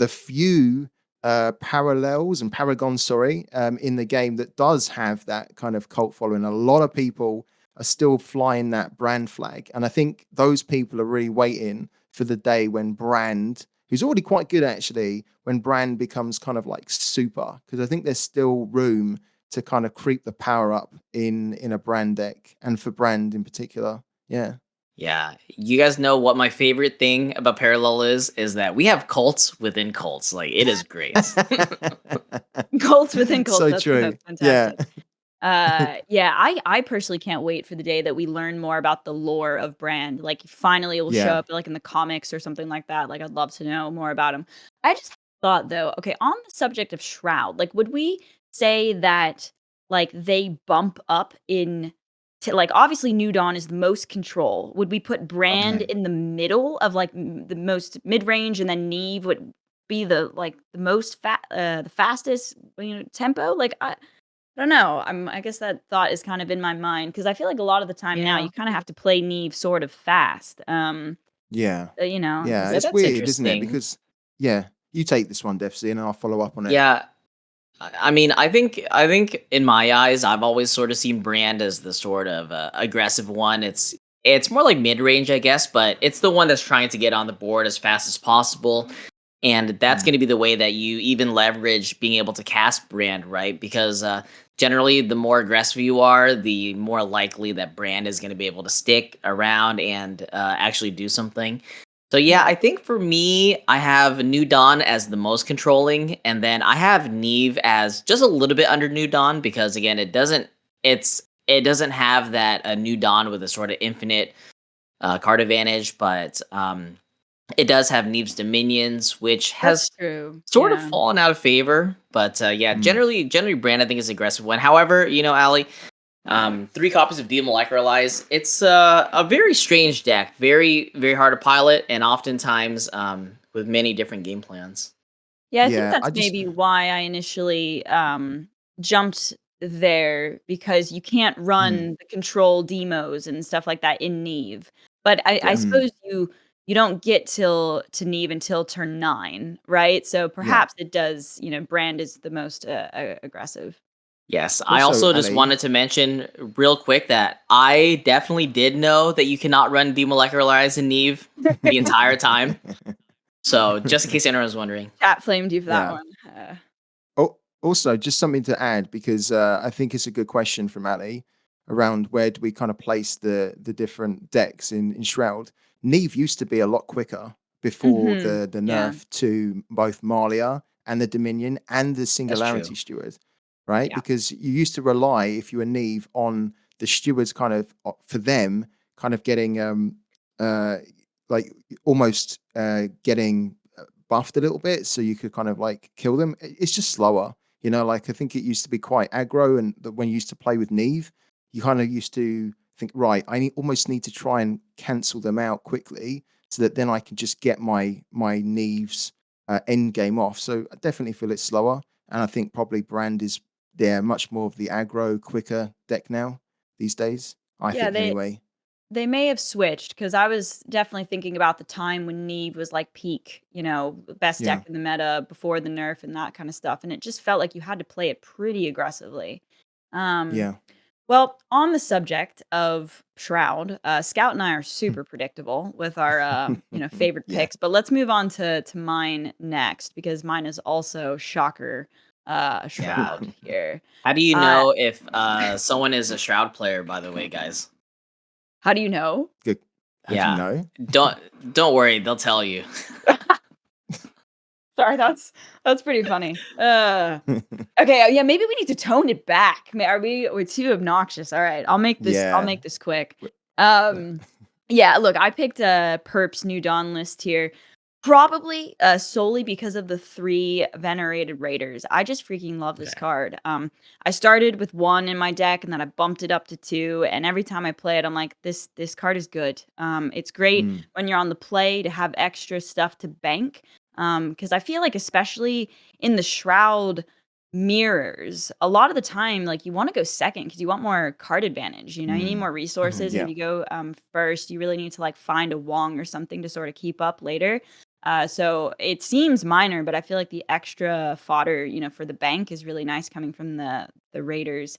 few parallels and paragons, sorry, in the game that does have that kind of cult following. A lot of people are still flying that brand flag. And I think those people are really waiting for the day when Brand, who's already quite good actually, when Brand becomes kind of like super, because I think there's still room to kind of creep the power up in a Brand deck and for Brand in particular. Yeah. Yeah, you guys know what my favorite thing about Parallel is that we have cults within cults. Like it is great. Cults within cults. So That's true. Yeah. fantastic. Yeah, I personally can't wait for the day that we learn more about the lore of Brand. Like finally it will show Yeah. up like in the comics or something like that. Like I'd love to know more about him. I just thought though, okay, on the subject of Shroud, like would we say that like they bump up in to like obviously New Dawn is the most control. Would we put Brand Okay. in the middle of like the most mid-range and then Neve would be the most the fastest, tempo? Like I don't know. I guess that thought is kind of in my mind because I feel like a lot of the time now Yeah, you kind of have to play Neve sort of fast. Yeah. Yeah. yeah, It's that's weird, isn't it? interesting. Because yeah, you take this one, Deathsie, and I'll follow up on it. Yeah, I mean, I think in my eyes, I've always sort of seen Brand as the sort of aggressive one. It's more like mid range, I guess, but it's the one that's trying to get on the board as fast as possible. And that's Mm. going to be the way that you even leverage being able to cast Brand, right? Because generally, the more aggressive you are, the more likely that Brand is going to be able to stick around and actually do something. So yeah, Yeah. I think for me, I have New Dawn as the most controlling, and then I have Neve as just a little bit under New Dawn because again, it doesn't have that New Dawn with a sort of infinite card advantage, but it does have Neve's Dominions, which That's has true. sort of Yeah. fallen out of favor. But yeah, Mm. generally, Brand I think is an aggressive one. However, Allie, 3 copies of Demolecularize. It's a very strange deck, very very hard to pilot, and oftentimes with many different game plans. Yeah, I think Yeah. that's I just maybe why I initially jumped there because you can't mm, run the control demos and stuff like that in Neve. But I Yeah. mm, suppose you don't get to Neve until turn 9, right? So yeah. perhaps it does, Brand is the most aggressive. Yes, I Also, also just Ali. wanted to mention real quick that I definitely did know that you cannot run Demolecularize in Neve the entire time. So just in case anyone was wondering. Chat flamed you for that Yeah. one. Oh, also, just something to add because I think it's a good question from Ali around where do we kind of place the different decks in Shroud. Neve used to be a lot quicker before Mhm. the Yeah. nerf to both Malia and the Dominion and the That's Singularity true. Steward, right? Yeah. Because you used to rely, if you were Neve, on the stewards kind of for them kind of getting uh like almost getting buffed a little bit so you could kind of like kill them. It's just slower, like I think it used to be quite aggro, and when you used to play with Neve, you kind of used to think, right, almost need to try and cancel them out quickly so that then I can just get my Neve's end game off. So I definitely feel it's slower, and I think probably Brand is there much more of the aggro, quicker deck now these days. I Yeah, think they anyway. They may have switched because I was definitely thinking about the time when Neve was like peak, best Yeah, deck in the meta before the nerf and that kind of stuff. And it just felt like you had to play it pretty aggressively. Um, yeah, well, on the subject of Shroud, Scout and I are super predictable with our favorite yeah. picks, but let's move on to mine next because mine is also shocker Yeah. Shroud here. How do you Uh, know if someone is a Shroud player, by the way, guys? how do you know? Good. How do you Yeah. know? Don't worry, they'll tell you. Sorry, that's pretty funny. Okay, yeah, maybe we need to tone it back. We're too obnoxious. All right, I'll Yeah. make this quick. W- Um, yeah, look, I picked Perp's New Dawn list here. Probably solely because of the 3 venerated raiders. I just freaking love this Okay. card. I started with 1 in my deck and then I bumped it up to 2. And every time I play it, I'm like, this card is good. It's great Mm, when you're on the play to have extra stuff to bank. Because I feel like especially in the Shroud mirrors, a lot of the time, like you want to go second because you want more card advantage. You need more resources. And yeah. if you go first, you really need to like find a Wong or something to sort of keep up later. So it seems minor, but I feel like the extra fodder, for the bank is really nice coming from the Raiders.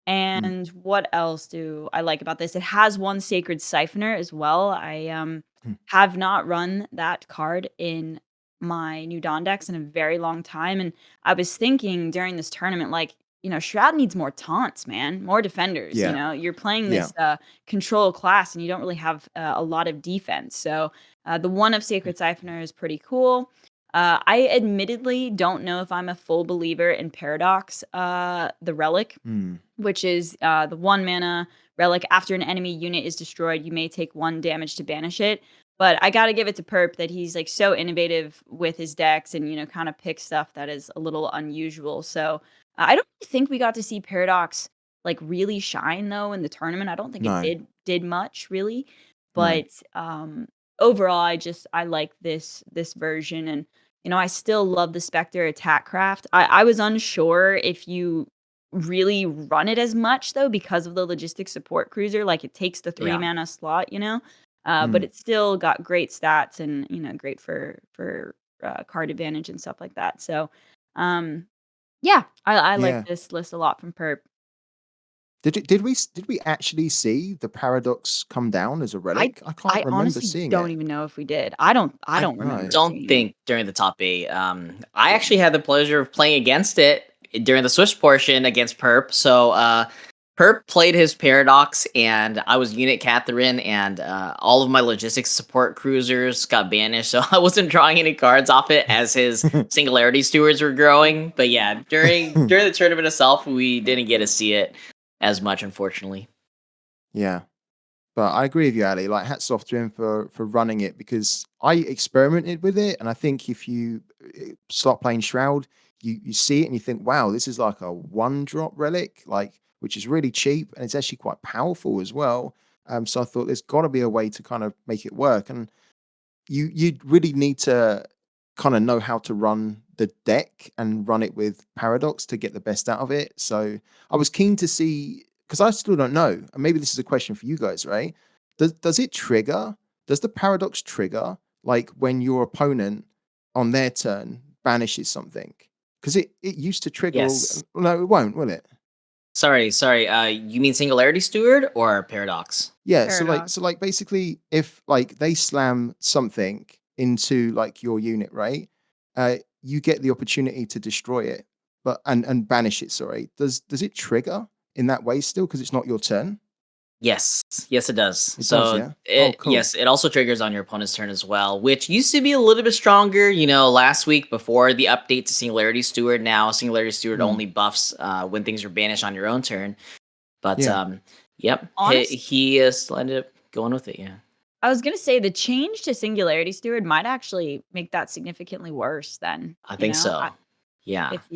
Mm, And what else do I like about this? It has 1 Sacred Siphoner as well. I mm, have not run that card in my New Dawn decks in a very long time, and I was thinking during this tournament, like, Shroud needs more taunts, man, more defenders. yeah. You're playing Yeah. this control class, and you don't really have a lot of defense. So the 1 of Sacred Siphoner is pretty cool. I admittedly don't know if I'm a full believer in Paradox, the relic, Mm, which is the 1 mana relic. After an enemy unit is destroyed, you may take 1 damage to banish it. But I gotta give it to Perp that he's like so innovative with his decks and kind of pick stuff that is a little unusual. So I don't really think we got to see Paradox like really shine though in the tournament. I don't think it no. did much really. No. But overall, I like this version, and I still love the Spectre attack craft. I was unsure if you really run it as much though because of the logistic support cruiser. Like it takes the 3 Yeah. mana slot. But Mm, it's still got great stats and great for card advantage and stuff like that. So um yeah, I like yeah. this list a lot from Perp. Did we actually see the paradox come down as a I relic? I can't I remember honestly seeing don't it. even know if we did. I I don't No. remember don't seeing it. think during the top 8. I actually had the pleasure of playing against it during the Swiss portion against Perp. So Perp played his Paradox, and I was Unit Catherine, and all of my logistics support cruisers got banished, so I wasn't drawing any cards off it as his Singularity Stewards were growing. But yeah, during the tournament itself, we didn't get to see it as much, unfortunately. Yeah. But I agree with you, Ali. Like, hats off to him for running it because I experimented with it, and I think if you start playing Shroud, you see it and you think, wow, this is like a 1-drop relic, like which is really cheap and it's actually quite powerful as well. So I thought there's got to be a way to kind of make it work, and you really need to kind of know how to run the deck and run it with Paradox to get the best out of it. So I was keen to see because I still don't know, and maybe this is a question for you guys, right? Does it trigger? Does the Paradox trigger like when your opponent on their turn banishes something? Because it used to trigger all. Yes. No, it won't, will it? Sorry. You mean Singularity Steward or Paradox? Yeah, Paradox. so like basically if like they slam something into like your unit, right? You get the opportunity to destroy it, but and banish it, sorry. Does it trigger in that way still because it's not your turn? Yes, it does. It does, So yeah. Oh, it cool. yes, it also triggers on your opponent's turn as well, which used to be a little bit stronger. Last week before the update to Singularity Steward. Now Singularity Steward Mm, only buffs when things are banished on your own turn. But yeah. yep, Honest he ended up going with it. Yeah, I was gonna say the change to Singularity Steward might actually make that significantly worse then, I think so. Yeah. if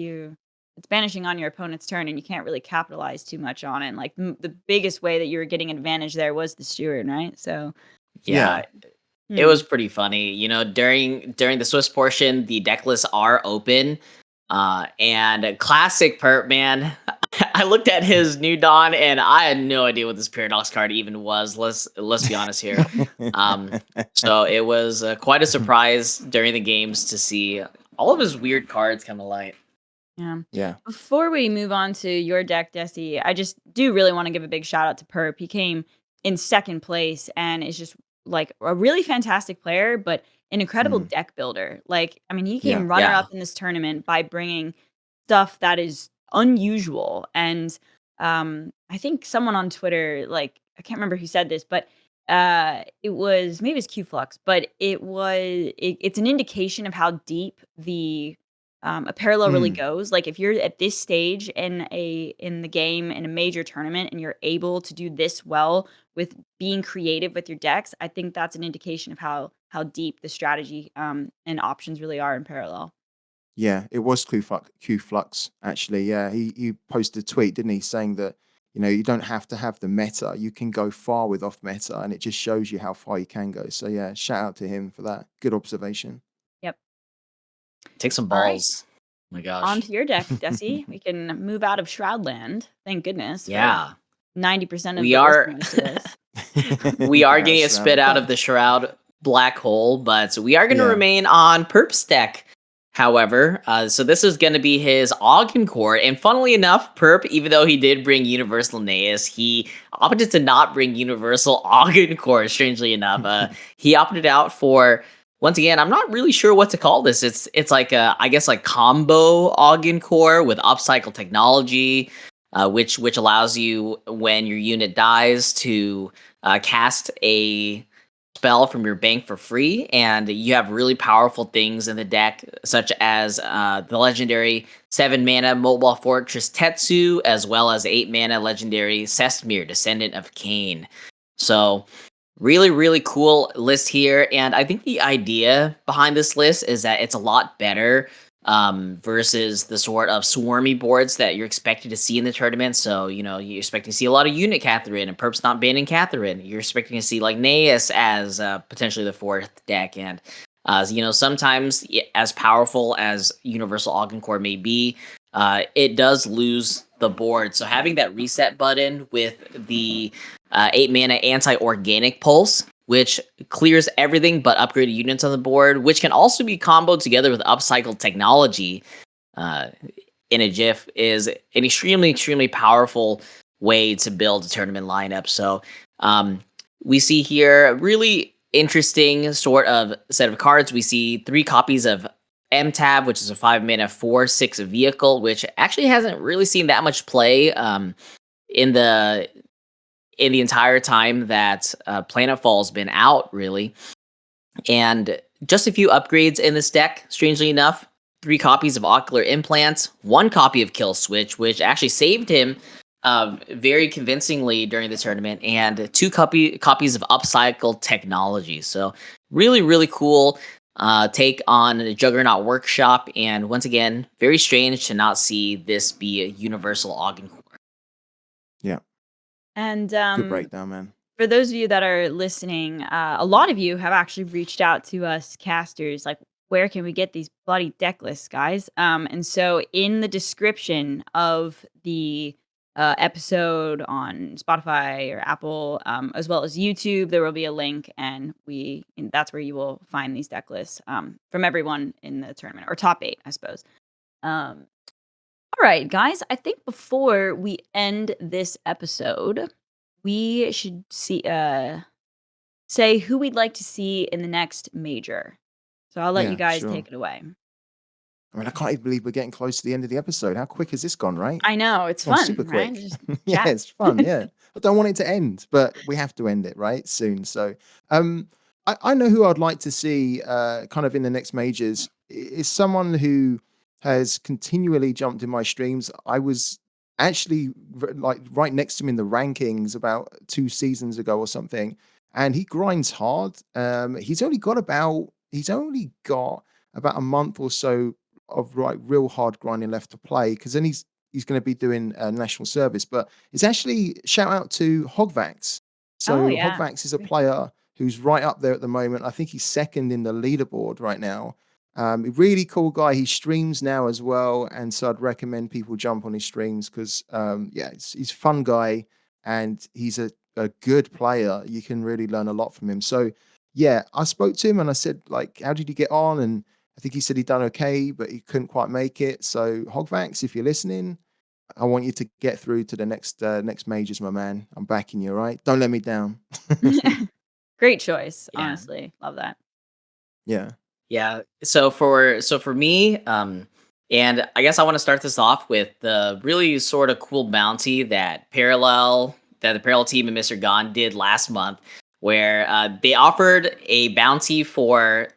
it's banishing on your opponent's turn and you can't really capitalize too much on it. And like the biggest way that you were getting advantage there was the steward, right? So, Yeah. Yeah, it hmm. was pretty funny. During the Swiss portion, the deck lists are open. And a classic Perp, man. I looked at his New Dawn and I had no idea what this Paradox card even was. Let's be honest here. So it was quite a surprise during the games to see all of his weird cards come to light. Yeah. Yeah. Before we move on to your deck, Desi, I just do really want to give a big shout out to Perp. He came in second place and is just like a really fantastic player, but an incredible Mm, deck builder. Like, I mean, he yeah. came runner Yeah. up in this tournament by bringing stuff that is unusual. And I think someone on Twitter, like, I can't remember who said this, but it was maybe it's Q Flux, but it's an indication of how deep a parallel really Mm, goes. Like if you're at this stage in the game in a major tournament and you're able to do this well with being creative with your decks, I think that's an indication of how deep the strategy and options really are in parallel. yeah, it was Q Flux actually. Yeah, he posted a tweet, didn't he, saying that you don't have to have the meta. You can go far with off meta, and it just shows you how far you can go. So yeah, shout out to him for that. Good observation. Yep. Take some All right. balls. Oh my gosh. Onto your deck, Desi. We can move out of Shroudland. Thank goodness for Yeah. 90% of We the are listeners to this. we are Yeah, getting a spit surrounded out by. of the shroud black hole, but we are going to Yeah. remain on Perp's deck. However, so this is going to be his Ogden Core, and funnily enough, Perp, even though he did bring Universal Naeus, he opted to not bring Universal Ogden Core. Strangely enough, he opted out for. Once again, I'm not really sure what to call this. It's like I guess like combo Ogden Core with upcycle technology, which allows you when your unit dies to cast a spell from your bank for free, and you have really powerful things in the deck, such as the legendary 7 mana Mobile Fortress Tetsu, as well as 8 mana legendary Sestmir, Descendant of Cain. So, really, really cool list here, and I think the idea behind this list is that it's a lot better versus the sort of swarmy boards that you're expected to see in the tournament. So, you're expecting to see a lot of unit Catherine, and Perp's not banning Catherine. You're expecting to see like Naeus as potentially the fourth deck. And, sometimes as powerful as Universal Ogden Core may be, it does lose the board. So having that reset button with the 8 mana anti-organic pulse, which clears everything but upgraded units on the board, which can also be comboed together with upcycled technology uh, in a GIF, is an extremely, extremely powerful way to build a tournament lineup. So we see here a really interesting sort of set of cards. We see 3 copies of M-Tab, which is a 5 mana 4/6 vehicle, which actually hasn't really seen that much play in the entire time that Planetfall's been out, really. And just a few upgrades in this deck, strangely enough. 3 copies of Ocular Implants, 1 copy of Kill Switch, which actually saved him very convincingly during the tournament, and 2 copies of Upcycled Technology. So really, really cool take on the Juggernaut Workshop, and once again, very strange to not see this be a universal Ogden Core. Yeah. And Good breakdown, man. for those of you that are listening, a lot of you have actually reached out to us casters, like, where can we get these bloody deck lists, guys? And so in the description of the episode on Spotify or Apple, as well as YouTube, there will be a link, and that's where you will find these deck lists from everyone in the tournament, or top 8, I suppose. All right, guys, I think before we end this episode, we should say who we'd like to see in the next major. So I'll let you Yeah, guys sure. take it away. I mean, I can't even believe we're getting close to the end of the episode. How quick has this gone, right? I know, it's It's gone fun, super right? quick. Just Yeah, chat. it's fun. Yeah, I don't want it to end, but we have to end it right soon. So, I know who I'd like to see, kind of in the next majors is someone who has continually jumped in my streams. I was actually like right next to him in the rankings about 2 seasons ago or something, and he grinds hard. He's only got about a month or so of like real hard grinding left to play, because then he's going to be doing national service. But it's actually shout out to Hogvax. Oh, So yeah. Hogvax is a player who's right up there at the moment. I think he's second in the leaderboard right now. A really cool guy. He streams now as well, and so I'd recommend people jump on his streams because yeah, he's a fun guy, and he's a good player. You can really learn a lot from him. So yeah, I spoke to him and I said, like, how did you get on? And I think he said he'd done okay, but he couldn't quite make it. So Hogvax, if you're listening, I want you to get through to the next majors, my man. I'm backing you, all right? Don't let me down. Great choice, Yeah. honestly. Love that. Yeah. Yeah. So for me, and I guess I want to start this off with the really sort of cool bounty that the Parallel team and Mr. Gon did last month. where they offered a bounty for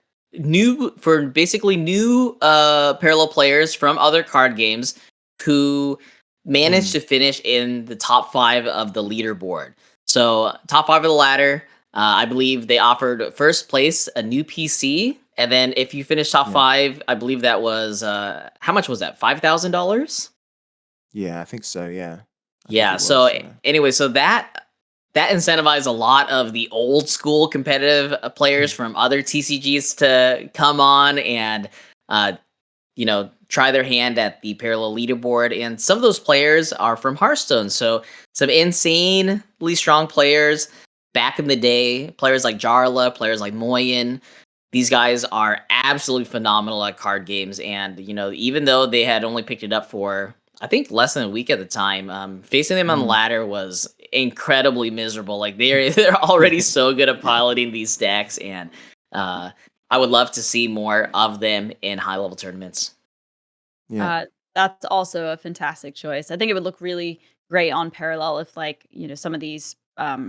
basically new parallel players from other card games who managed to finish in the top 5 of the leaderboard. So top 5 of the ladder, I believe they offered first place a new PC, and then if you finish top 5, I believe that was how much was that? $5,000. Yeah, I think so. Yeah. Yeah. So anyway, so that incentivized a lot of the old school competitive players from other TCGs to come on and try their hand at the parallel leaderboard. And some of those players are from Hearthstone. So some insanely strong players back in the day, players like Jarla, players like Moyen. These guys are absolutely phenomenal at card games. And, even though they had only picked it up for, I think, less than a week at the time, facing them on the ladder was incredibly miserable. Like they're already so good at piloting these decks. And I would love to see more of them in high-level tournaments. Yeah. That's also a fantastic choice. I think it would look really great on Parallel if, like, some of these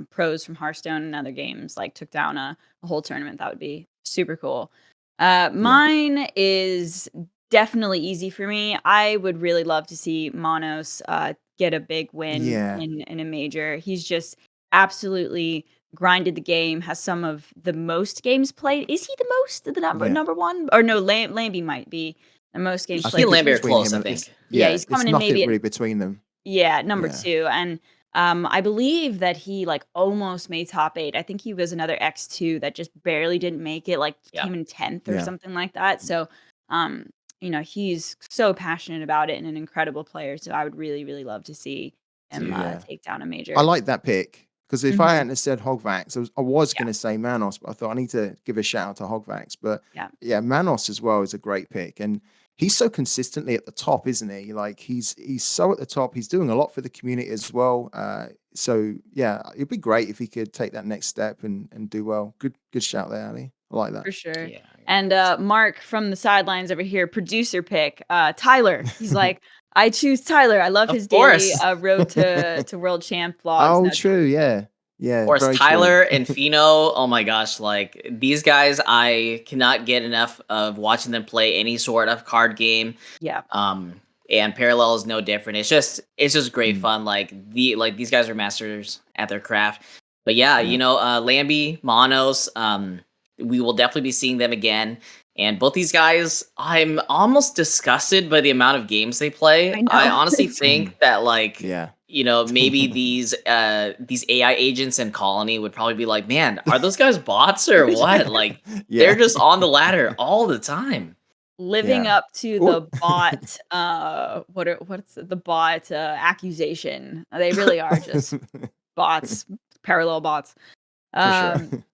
pros from Hearthstone and other games like took down a whole tournament. That would be super cool. Mine is definitely easy for me. I would really love to see Manos get a big win in a major. He's just absolutely grinded the game, has some of the most games played. Is he the most, the number one? Or no, Lambie might be the most games played. He and Lambie are between close, him I and- think. He's coming in nothing maybe really between them. number 2. And I believe that he like almost made top 8. I think he was another X2 that just barely didn't make it, like came in 10th or something like that. So he's so passionate about it and an incredible player. So I would really, really love to see him take down a major. I like that pick because if I hadn't have said Hogvax, I was going to say Manos, but I thought I need to give a shout out to Hogvax. But Manos as well is a great pick, and he's so consistently at the top, isn't he? Like he's so at the top. He's doing a lot for the community as well. So yeah, it'd be great if he could take that next step and do well. Good shout there, Ali. I like that for sure. Yeah. And Mark from the sidelines over here, producer pick, Tyler. He's like, I choose Tyler. I love his daily road to world champ vlogs. Oh, true. Yeah. Of course, Tyler and Pheno. Oh my gosh, like these guys, I cannot get enough of watching them play any sort of card game. Yeah. And Parallel is no different. It's just great fun. Like these guys are masters at their craft. But Lambie, Manos, we will definitely be seeing them again. And both these guys, I'm almost disgusted by the amount of games they play. I honestly think that maybe these AI agents in Colony would probably be like, man, are those guys bots or what? Like they're just on the ladder all the time. Living up to the bot what's the bot accusation. They really are just bots, parallel bots.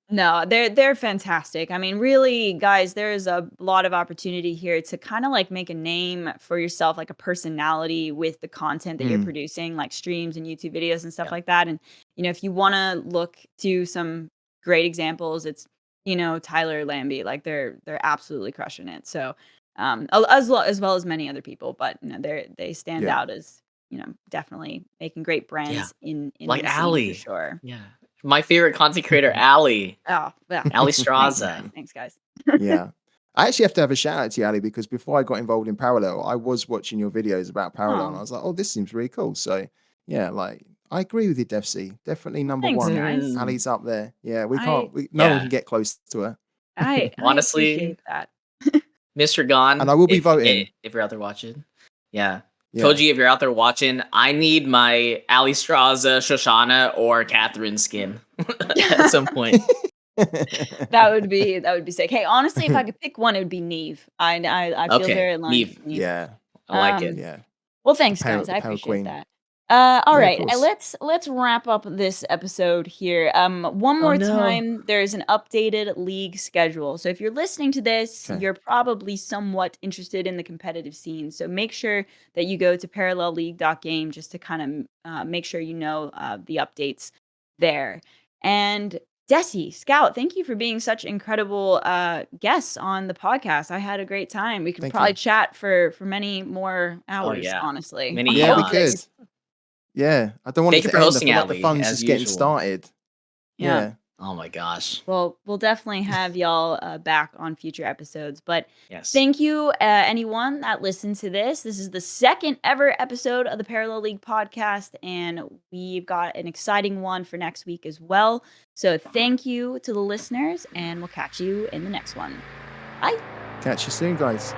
No, they're fantastic. I mean, really, guys, there's a lot of opportunity here to kind of like make a name for yourself, like a personality with the content that you're producing, like streams and YouTube videos and stuff like that. And if you want to look to some great examples, it's Tyler, Lambie, like they're absolutely crushing it. So as well as many other people, but they stand out as definitely making great brands in like the scene Allie for sure. Yeah. My favorite content creator, Allie. Oh, yeah. Alliestrasza. Thanks, guys. Yeah. I actually have to have a shout out to you, Ali, because before I got involved in Parallel, I was watching your videos about Parallel and I was like, oh, this seems really cool. So yeah, like I agree with you, Deathsie. Definitely number Thanks, one. guys. Ali's up there. Yeah, no one can get close to her. I Honestly, appreciate that. Mr. Gon. And I will be voting. If you're out there watching. Yeah. Koji, if you're out there watching, I need my Alliestrasza, Shoshana, or Catherine skin at some point. That would be sick. Hey, honestly, if I could pick one, it would be Neve. I feel very aligned with Neve. Yeah. I like it. Yeah. Well, thanks, guys. I appreciate that. All right, let's wrap up this episode here. One more time, there's an updated league schedule. So if you're listening to this, you're probably somewhat interested in the competitive scene. So make sure that you go to parallelleague.game just to kind of make sure the updates there. And Deathsie, Scout, thank you for being such incredible guests on the podcast. I had a great time. We could probably chat for many more hours, honestly. We could. Yeah, I don't want Thank it you to for end. hosting, I feel Allie, like the fun's as just usual. getting started. Yeah. Oh my gosh. Well, we'll definitely have y'all back on future episodes. But Yes. thank you, anyone that listened to this. This is the second ever episode of the Parallel League podcast, and we've got an exciting one for next week as well. So thank you to the listeners, and we'll catch you in the next one. Bye. Catch you soon, guys.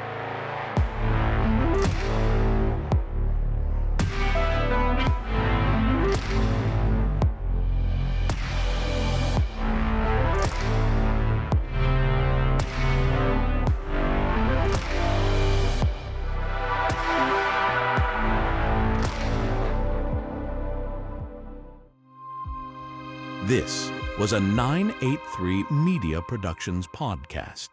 This was a 983 Media Productions podcast.